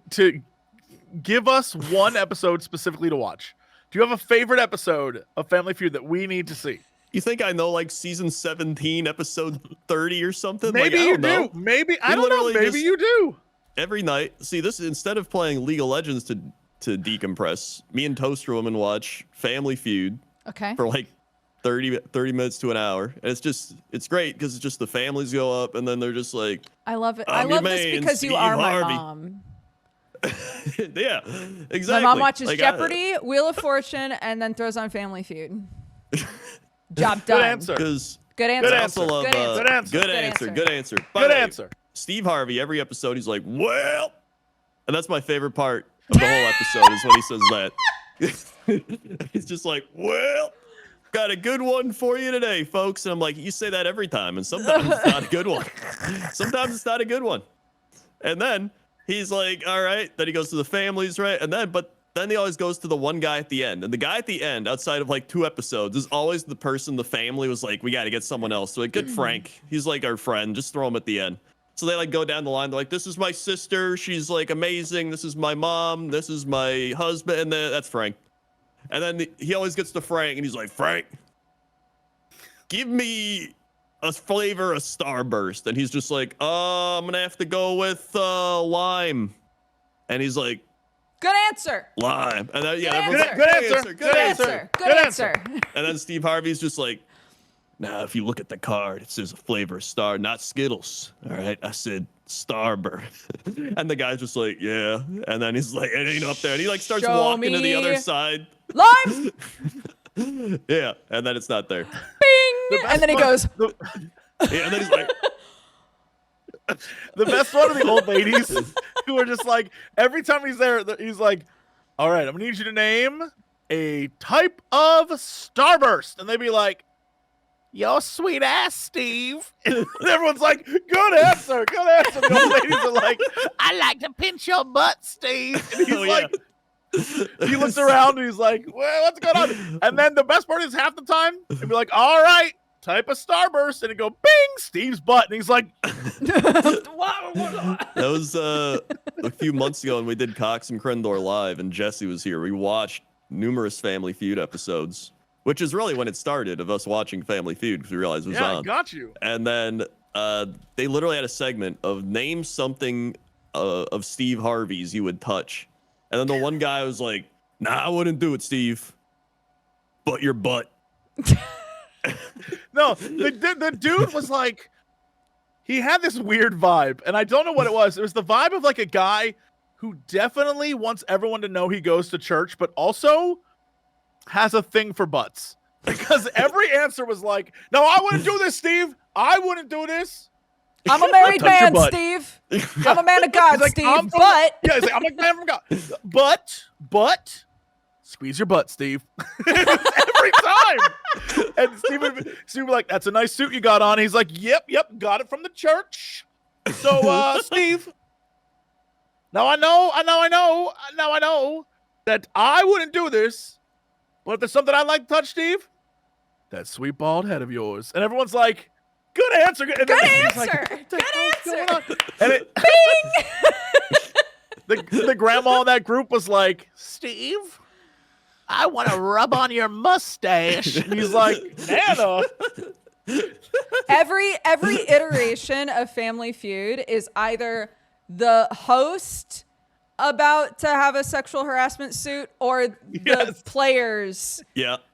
give us one episode specifically to watch. Do you have a favorite episode of Family Feud that we need to see? You think I know like season 17, episode 30 or something? Maybe like, I you don't know. do. Maybe I We don't know. literally Maybe just- you do. Every night. See, this instead of playing League of Legends to decompress, me and Toaster Woman watch Family Feud Okay. for like 30 minutes to an hour. And it's great because it's just the families go up and then they're just like, I love it. I'm I your love this man, because Steve you are my Harvey. mom. yeah, My exactly. mom watches Like, Jeopardy, Wheel of Fortune, and then throws on Family Feud. Job done. Good answer. Because Good answer. Good I answer. also love Good answer. Good answer. Good Good answer. answer. Good answer. By Good the way, answer. Steve Harvey, every episode, he's like, well, and that's my favorite part of the whole episode is when he says that. He's just like, well, got a good one for you today, folks. And I'm like, you say that every time, and sometimes it's not a good one. Sometimes it's not a good one. And then he's like, all right. Then he goes to the families, right? And then he always goes to the one guy at the end. And the guy at the end, outside of like 2 episodes, is always the person the family was like, we got to get someone else. So like, get Frank. He's like our friend. Just throw him at the end. So they like go down the line. They're like, this is my sister. She's like amazing. This is my mom. This is my husband. And then that's Frank. And then he always gets to Frank and he's like, Frank, give me a flavor of Starburst. And he's just like, I'm going to have to go with lime. And he's like, Good answer. Lime. And then, Good everyone's answer. like, Good answer. Good answer. Good answer. And then Steve Harvey's just like, nah, if you look at the card, it says a flavor of Star, not Skittles. All right, I said Starburst. And the guy's just like, yeah. And then he's like, it ain't up there. And he like starts Show walking to the me other side. Lime. Yeah, and then it's not there. Bing. And then he goes. Yeah, and then he's like, The best one are the old ladies who are just like, every time he's there, he's like, all right, I'm gonna need you to name a type of Starburst. And they'd be like, yo, sweet ass, Steve. And everyone's like, good answer, good answer. The old ladies are like, I like to pinch your butt, Steve. And he's like, he looks around and he's like, well, what's going on? And then the best part is half the time, he'd be like, all right, type of Starburst. And he'd go, bing, Steve's butt. And he's like, that was a few months ago when we did Cox and Crendor live and Jesse was here. We watched numerous Family Feud episodes, which is really when it started of us watching Family Feud because we realized it was yeah, on. got you. And then they literally had a segment of name something of Steve Harvey's you would touch. And then the one guy was like, nah, I wouldn't do it, Steve. But your butt. No, the dude was like, he had this weird vibe, and I don't know what it was. It was the vibe of like a guy who definitely wants everyone to know he goes to church, but also has a thing for butts. Because every answer was like, no, I wouldn't do this, Steve. I wouldn't do this. I'm a married Touch your man, butt. Steve. I'm a man of God, He's like, Steve. I'm from- But Yeah, he's like, I'm a man from God. But, squeeze your butt, Steve. Every time. And Steve would be like, that's a nice suit you got on. He's like, yep, got it from the church. So, Steve, now I know that I wouldn't do this, but if there's something I'd like to touch, Steve, that sweet bald head of yours. And everyone's like, good answer. And good he's like, answer. what the Good hell's going answer. on? And the grandma in that group was like, Steve, I want to rub on your mustache. And he's like, Nana. every iteration of Family Feud is either the host about to have a sexual harassment suit or the players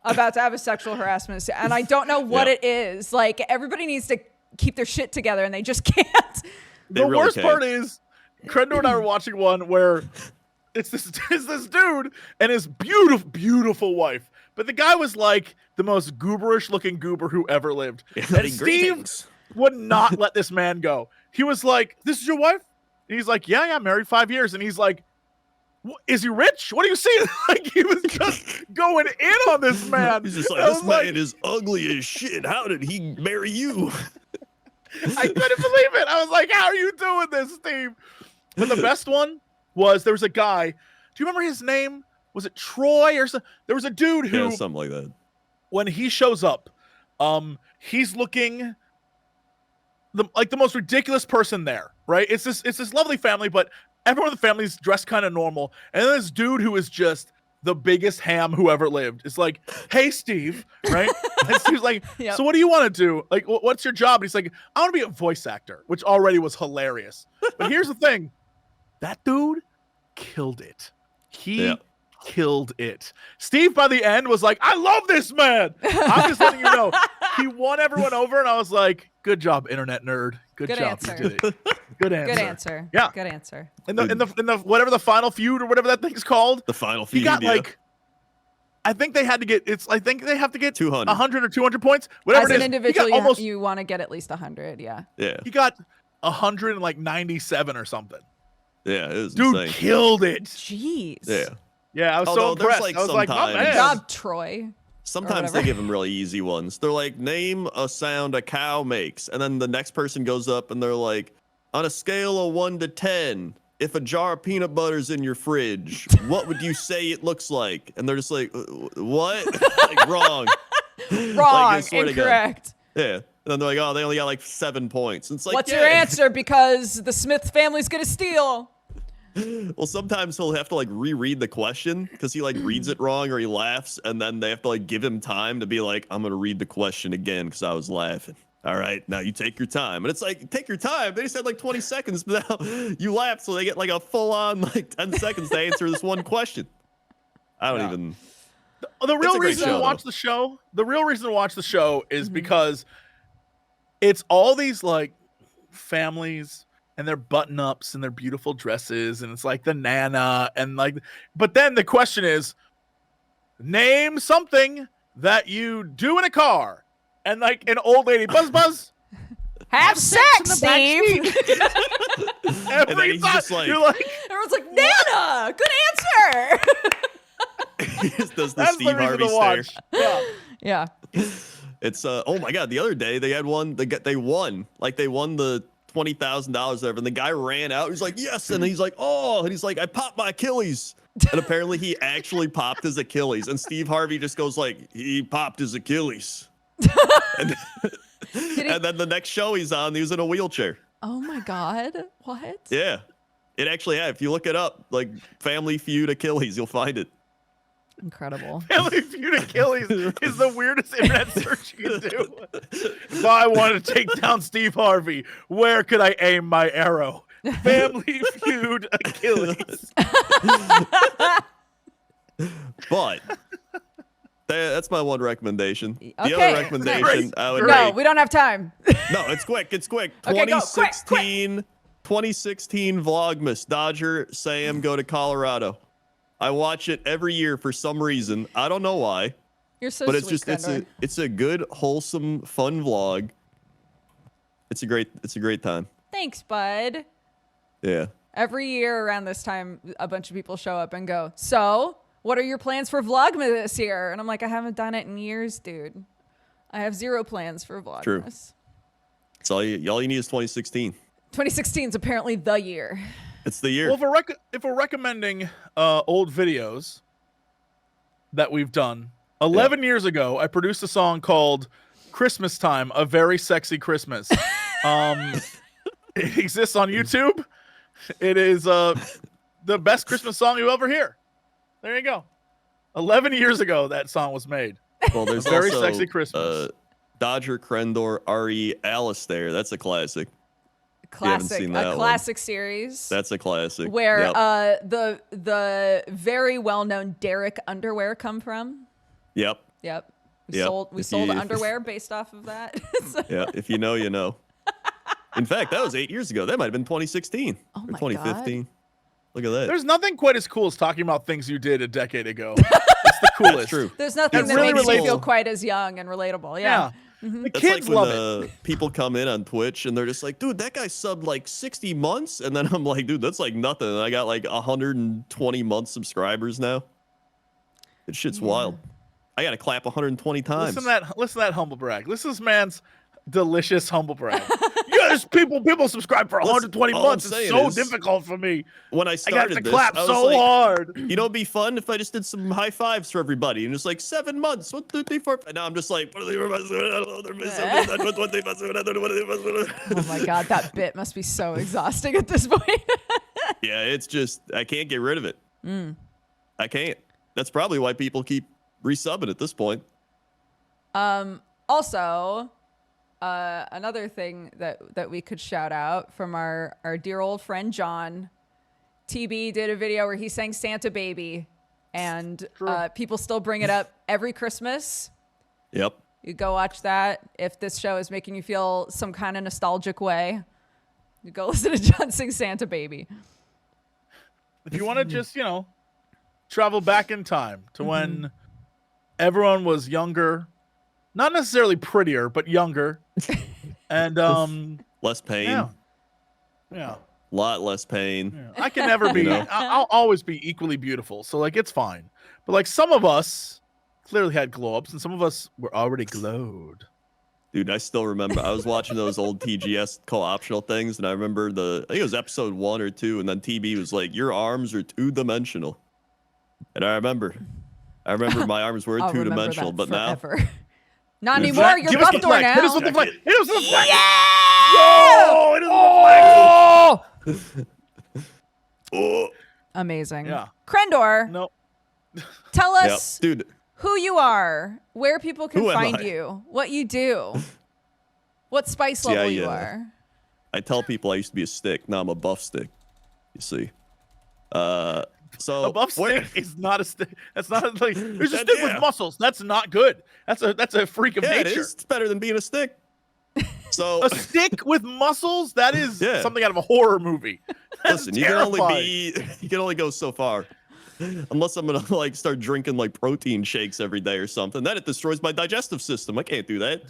about to have a sexual harassment suit. And I don't know what it is. Like, everybody needs to keep their shit together and they just can't. The worst part is Crendor and I were watching one where it's this dude and his beautiful wife. But the guy was like the most gooberish looking goober who ever lived. And Steve would not let this man go. He was like, this is your wife? And he's like, yeah, married 5 years. And he's like, is he rich? What do you see? Like, he was just going in on this man. He's just like, this man is ugly as shit. How did he marry you? I couldn't believe it. I was like, how are you doing this, Steve? But the best one was there was a guy. Do you remember his name? Was it Troy or something? There was a dude who, something like that. When he shows up, he's looking like the most ridiculous person there, right? It's this lovely family, but everyone in the family's dressed kind of normal. And then this dude who is just the biggest ham who ever lived is like, hey, Steve, right? And Steve's like, so what do you want to do? Like, what's your job? And he's like, I want to be a voice actor, which already was hilarious. But here's the thing. That dude killed it. He killed it. Steve, by the end, was like, I love this man. I'm just letting you know. He won everyone over, and I was like, good job, internet nerd. Good job. Answer. You did it. Good answer. Good answer. Yeah. Good answer. In the whatever the final feud or whatever that thing's called. The final feud. He got like, I think they have to get 200. 100 or 200 points. Whatever As it an is. individual, you want to get at least 100. Yeah. Yeah. He got 197 or something. Yeah, it was Dude insane. Killed it. Jeez. Yeah. Yeah, I was so impressed. I was like, my man. Good job, Troy. Sometimes they give them really easy ones. They're like, name a sound a cow makes. And then the next person goes up and they're like, on a scale of 1 to 10, if a jar of peanut butter's in your fridge, what would you say it looks like? And they're just like, what? Like, wrong. Wrong. Incorrect. Yeah. And then they're like, oh, they only got like 7 points. And it's like, What's your answer? Because the Smith family's gonna steal. Well, sometimes he'll have to like reread the question because he like reads it wrong or he laughs, and then they have to like give him time to be like, I'm gonna read the question again because I was laughing. All right, now you take your time. And it's like, take your time. They just had like 20 seconds, but now you laughed, so they get like a full-on like 10 seconds to answer this one question. I don't even. The real reason to watch the show. The real reason to watch the show is because it's all these like families and their button-ups and their beautiful dresses, and it's like the Nana and like. But then the question is, name something that you do in a car, and like an old lady, buzz. Have sex, Steve. Every time like, you're like, everyone's like, Nana, good answer. He just does the that's Steve the reason Harvey to stare. watch. Yeah. Yeah. It's oh my god, the other day they had one. They won the $20,000 ever, and the guy ran out. He's like, yes, and he's like, oh, and he's like, I popped my Achilles, and apparently he actually popped his Achilles, and Steve Harvey just goes like, he popped his Achilles, and then the next show he's on, he was in a wheelchair. Oh my God. What? Yeah, it actually. Yeah, if you look it up, like Family Feud Achilles, you'll find it. Incredible. Family Feud Achilles is the weirdest internet search you can do. If I want to take down Steve Harvey, where could I aim my arrow? Family Feud Achilles. But that's my one recommendation. The Okay. other recommendation I would No, make. we don't have time. No, it's quick. It's quick. Okay, go, quick, 2016 Vlogmas. Dodger, Sam, go to Colorado. I watch it every year for some reason. I don't know why. You're so but sweet, it's just Crendor. it's a good, wholesome, fun vlog. It's a great time. Thanks, bud. Yeah. Every year around this time, a bunch of people show up and go, so what are your plans for Vlogmas this year? And I'm like, I haven't done it in years, dude. I have 0 plans for Vlogmas. True. It's all you need is 2016. 2016 is apparently the year. It's the year. Well, if we're recommending old videos that we've done, 11 years ago, I produced a song called Christmas Time, A Very Sexy Christmas. It exists on YouTube. It is the best Christmas song you'll ever hear. There you go. 11 years ago, that song was made. Well, there's A Very also, Sexy Christmas. Dodger, Crendor, R.E. Alistair. That's a classic. Classic, seen a that classic series. That's a classic. Where Yep. the very well-known Derek underwear come from. Yep. Yep. Yep. We sold underwear based off of that. So- Yeah. If you know, you know. In fact, that was 8 years ago. That might have been 2016 Oh or my 2015. Look at that. There's nothing quite as cool as talking about things you did a decade ago. It's the coolest. That's true. There's nothing That's that really makes you feel relatable. quite as young and relatable. Yeah. Yeah. Mm-hmm. The That's kids like love when it. people come in on Twitch and they're just like, dude, that guy subbed like 60 months. And then I'm like, dude, that's like nothing. And I got like 120 month subscribers now. This shit's wild. I got to clap 120 times. Listen to that humble brag. Listen to this man's delicious humble brag. Yes, people subscribe for 120 all I'm months. It's saying so is- difficult for me. When I I got started to this, clap I was so like, hard. you know, it'd be fun if I just did some high fives for everybody. And it's like 7 months. 1, 2, 3, 4. And now I'm just like, Oh my God, that bit must be so exhausting at this point. yeah, it's just, I can't get rid of it. I can't. That's probably why people keep resubbing at this point. Also, another thing that we could shout out from our dear old friend John. TB did a video where he sang Santa Baby, and people still bring it up every Christmas. Yep. You go watch that. If this show is making you feel some kind of nostalgic way, you go listen to John sing Santa Baby. If you want to just, travel back in time to when everyone was younger, not necessarily prettier, but younger, and Less pain. yeah. A lot less pain. Yeah. I can never be. know? I'll always be equally beautiful. So like it's fine. But like some of us clearly had glow ups, and some of us were already glowed. Dude, I still remember. I was watching those old TGS co-optional things, and I remember I think it was episode 1 or 2, and then TB was like, "Your arms are 2-dimensional," and I remember my arms were I'll remember 2-dimensional, that but forever. Not Is anymore. that- You're give us the buff door flex. now. Hit us with the flex. Hit us with the flex. Yeah! Yo, hit us with the flex. Oh. Amazing. Yeah. Crendor, No. tell Yep. us Dude, who you are, where people can Who am find I? you, what you do, what spice See, level you are. I tell people I used to be a stick. Now I'm a buff stick. You see. So A buff where- stick is not a stick. That's not like there's a That- stick yeah. with muscles. That's not good. That's a freak of Yeah, it nature. is. It's better than being a stick. So A stick with muscles? That is Yeah. something out of a horror movie. That's listen, you can only terrifying. you can only go so far. Unless I'm gonna like start drinking like protein shakes every day or something, then it destroys my digestive system. I can't do that.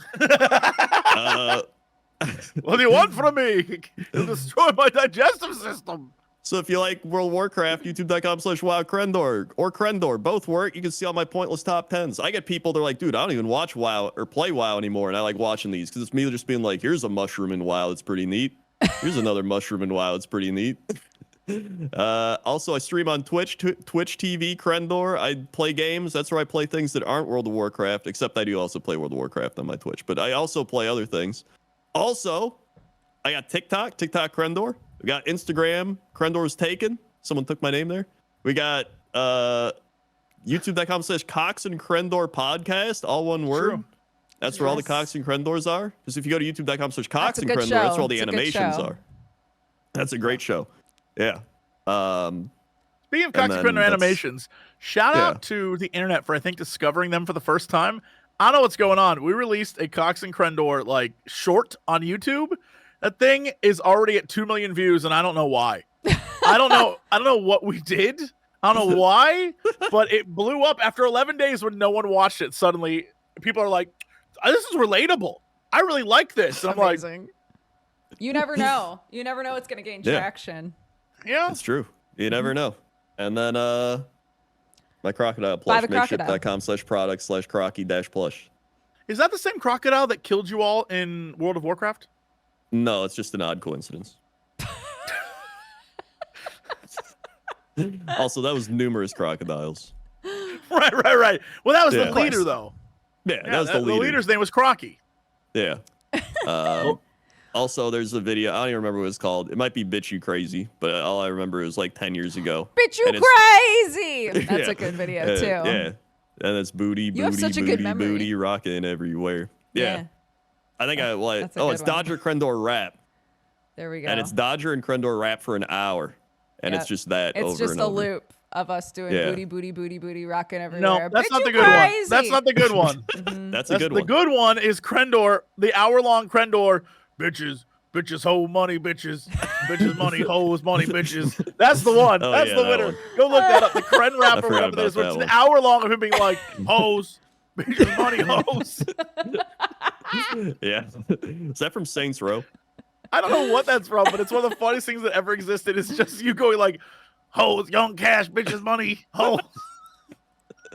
What do you want from me? You'll destroy my digestive system. So if you like World of Warcraft, youtube.com/WoW Crendor or Crendor, both work. You can see all my pointless top 10s. I get people, they're like, dude, I don't even watch WoW or play WoW anymore. And I like watching these because it's me just being like, here's a mushroom in WoW. It's pretty neat. Here's another mushroom in WoW. It's pretty neat. Also, I stream on Twitch TV, Crendor. I play games. That's where I play things that aren't World of Warcraft, except I do also play World of Warcraft on my Twitch. But I also play other things. Also, I got TikTok Crendor. We got Instagram, Crendor's Taken. Someone took my name there. We got youtube.com/Cox and Crendor podcast, all one word. True. That's where all the Cox and Crendors are. Because if you go to youtube.com/Cox That's a and good Crendor, that's show. where all the It's a good animations show. are. That's a great show. Yeah. Speaking of And Cox then Crendor that's- animations, shout Yeah. out to the internet for I think discovering them for the first time. I don't know what's going on. We released a Cox and Crendor like short on YouTube. That thing is already at 2 million views, and I don't know why. I don't know what we did. I don't know why, but it blew up after 11 days when no one watched it. Suddenly, people are like, "This is relatable. I really like this." And I'm like, Amazing. You never know. You never know it's going to gain Yeah. traction. "Yeah, It's true. You never know. And then my crocodile Buy plush, the crocodile. makeshift.com/product/crocky-plush. is that the same crocodile that killed you all in World of Warcraft?" No, it's just an odd coincidence. Also, that was numerous crocodiles. Right. Well, that was Yeah. the leader, though. Yeah, that was the leader. The leader's name was Crocky. Yeah. Also, there's a video. I don't even remember what it's called. It might be "Bitch You Crazy," but all I remember is like 10 years ago. Bitch, you And it's- crazy. That's Yeah. a good video, too. Yeah. And it's booty, You have booty, such a good booty, memory. booty, rocking everywhere. Yeah. I think I like. That's a Oh, good it's one. Dodger Crendor rap, There we go. and it's Dodger and Crendor rap for an hour, and Yep. it's just that It's over just and a over. loop of us doing Yeah. booty, booty, booty, booty, rocking No, everywhere. that's Bitch, not you the good one. crazy. That's not the good one. That's a That's good the one. good one is Crendor, the hour-long Crendor. Bitches, hoe money, bitches, money, hoes, money, bitches. That's the one. Oh, That's yeah, the that winner. one. Go look that up. The Kren rap or forgot whatever it is. about Where it's that an one. hour long of him being like, hoes, bitches, money, hoes. Yeah. Is that from Saints Row? I don't know what that's from, but it's one of the funniest things that ever existed. It's just you going like, hoes, young cash, bitches, money, hoes.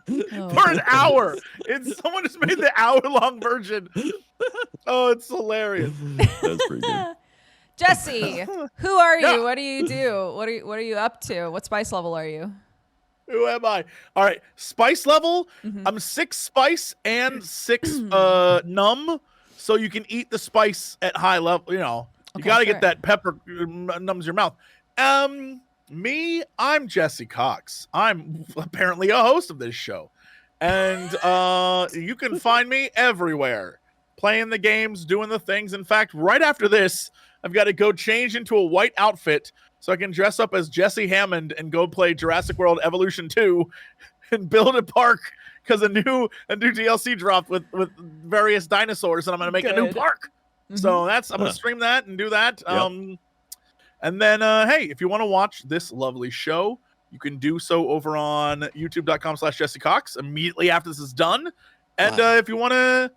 Oh. For an hour. It's someone just made the hour-long version. Oh, it's hilarious. That's pretty good. Jesse, who are you? Yeah. What do you do? What are you up to? What spice level are you? Who am I? All right, spice level. Mhm. I'm 6 spice and 6 numb, so you can eat the spice at high level. You know, you Okay, got to sure. get that pepper numbs your mouth. Me, I'm Jesse Cox. I'm apparently a host of this show, and you can find me everywhere, playing the games, doing the things. In fact, right after this, I've got to go change into a white outfit so I can dress up as Jesse Hammond and go play Jurassic World Evolution 2 and build a park because a new DLC dropped with various dinosaurs, and I'm going to make a new Good. park. So I'm going to stream that and do that. And then, hey, if you want to watch this lovely show, you can do so over on youtube.com/Jesse Cox immediately after this is done. And if you want to,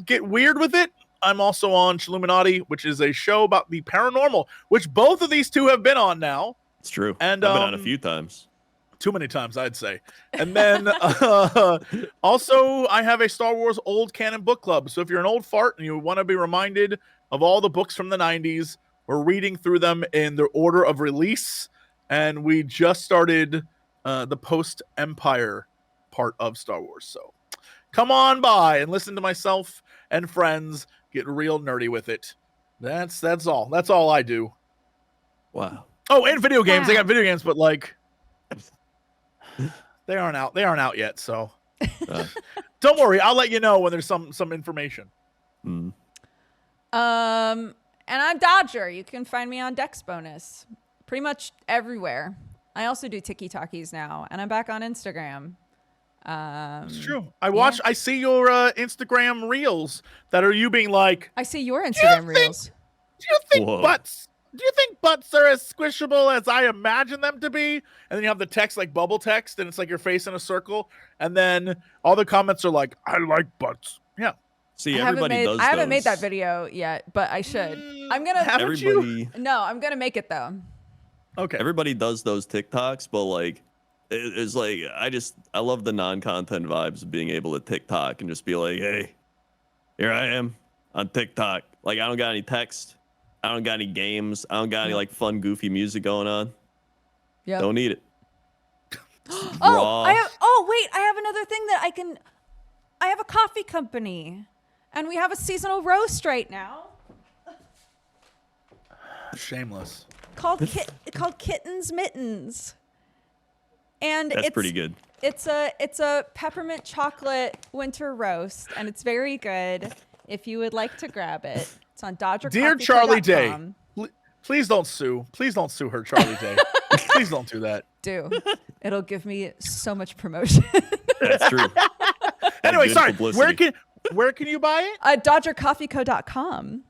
get weird with it, I'm also on Illuminati, which is a show about the paranormal, which both of these two have been on now. It's true. And, I've been on a few times. Too many times, I'd say. And then also, I have a Star Wars old canon book club. So if you're an old fart and you want to be reminded of all the books from the 90s, we're reading through them in the order of release. And we just started the post-Empire part of Star Wars. So come on by and listen to myself and friends get real nerdy with it. That's all. That's all I do. Wow. Oh, and video games. Wow. I got video games, but like they aren't out. They aren't out yet. So don't worry. I'll let you know when there's some information. Mm. And I'm Dodger. You can find me on Dex Bonus pretty much everywhere. I also do TikTokies now, and I'm back on Instagram. It's true. I see your Instagram reels that are you being like, I see your Instagram reels. do you think Whoa. butts are as squishable as I imagine them to be? And then you have the text like bubble text, and it's like your face in a circle, and then all the comments are like, I like butts. Yeah. See, everybody does. I haven't made that video yet, but I should. I'm gonna. Haven't you? Everybody, No, I'm gonna make it though. Okay. everybody does those TikToks, but like, it's like I love the non-content vibes of being able to TikTok and just be like, hey, here I am on TikTok. Like, I don't got any text, I don't got any games, I don't got any like fun, goofy music going on. Yeah. Don't need it. Oh, wait, I have another thing that I have a coffee company, and we have a seasonal roast right now Shameless. called Kittens Mittens. And That's it's pretty good. It's a peppermint chocolate winter roast, and it's very good. If you would like to grab it, it's on DodgerCoffee.com. Dear Charlie Day, please don't sue. Please don't sue her, Charlie Day. Please don't do that. It'll give me so much promotion. That's true. Anyway, Good sorry. publicity. Where can you buy it? DodgerCoffeeCo.com.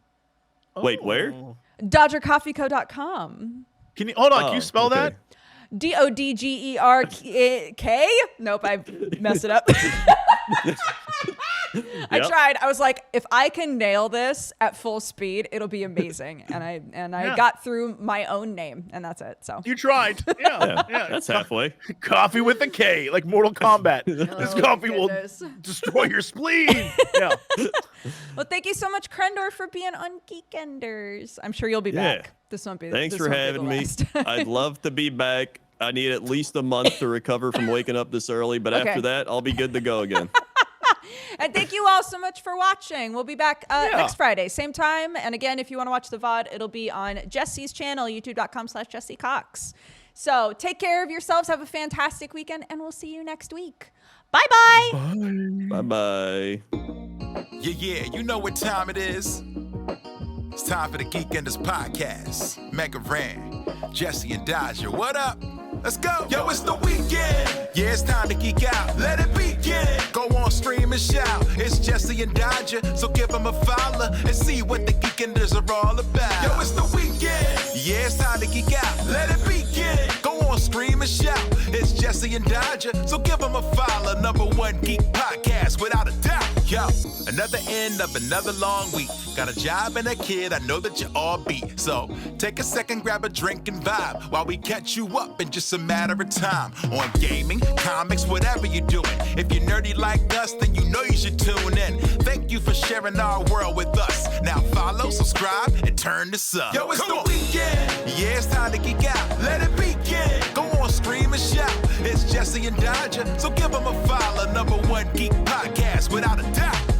Wait, where? DodgerCoffeeCo.com. Can you hold on? Oh, Can you spell okay. that? DODGERK. Nope, I messed it up. I Yep. tried. I was like, if I can nail this at full speed, it'll be amazing. And I got through my own name, and that's it. So You tried. Yeah. That's halfway. Coffee with a K, like Mortal Kombat. This coffee goodness. will destroy your spleen. Yeah. Well, thank you so much, Crendor, for being on Geekenders. I'm sure you'll be Yeah. back. This won't be. Thanks this for won't be having the me. last. I'd love to be back. I need at least a month to recover from waking up this early, but Okay. after that, I'll be good to go again. And thank you all so much for watching. We'll be back next Friday, same time. And again, if you want to watch the VOD, it'll be on Jesse's channel, youtube.com/Jesse Cox. So take care of yourselves. Have a fantastic weekend, and we'll see you next week. Bye-bye. Bye-bye. Yeah, you know what time it is. It's time for the Geekenders podcast. MegaRan, Jesse and Dodger, what up? Let's go. Yo, it's the weekend. Yeah, it's time to geek out. Let it begin. Go on, stream and shout. It's Jesse and Dodger, so give them a follow and see what the Geekenders are all about. Yo, it's the weekend. Yeah, it's time to geek out. Let it begin. Go on, stream and shout. It's Jesse and Dodger, so give them a follow. #1 geek podcast, without a doubt. Yo, another end of another long week. Got a job and a kid, I know that you all beat. So take a second, grab a drink and vibe while we catch you up in just a matter of time. On gaming, comics, whatever you're doing. If you're nerdy like us, then you know you should tune in. Thank you for sharing our world with us. Now follow, subscribe, and turn this up. Yo, it's the weekend. Yeah, it's time to geek out. Let it begin. Go on, stream and shout. It's Jesse and Dodger, so give them a follow. #1 geek podcast, without a doubt.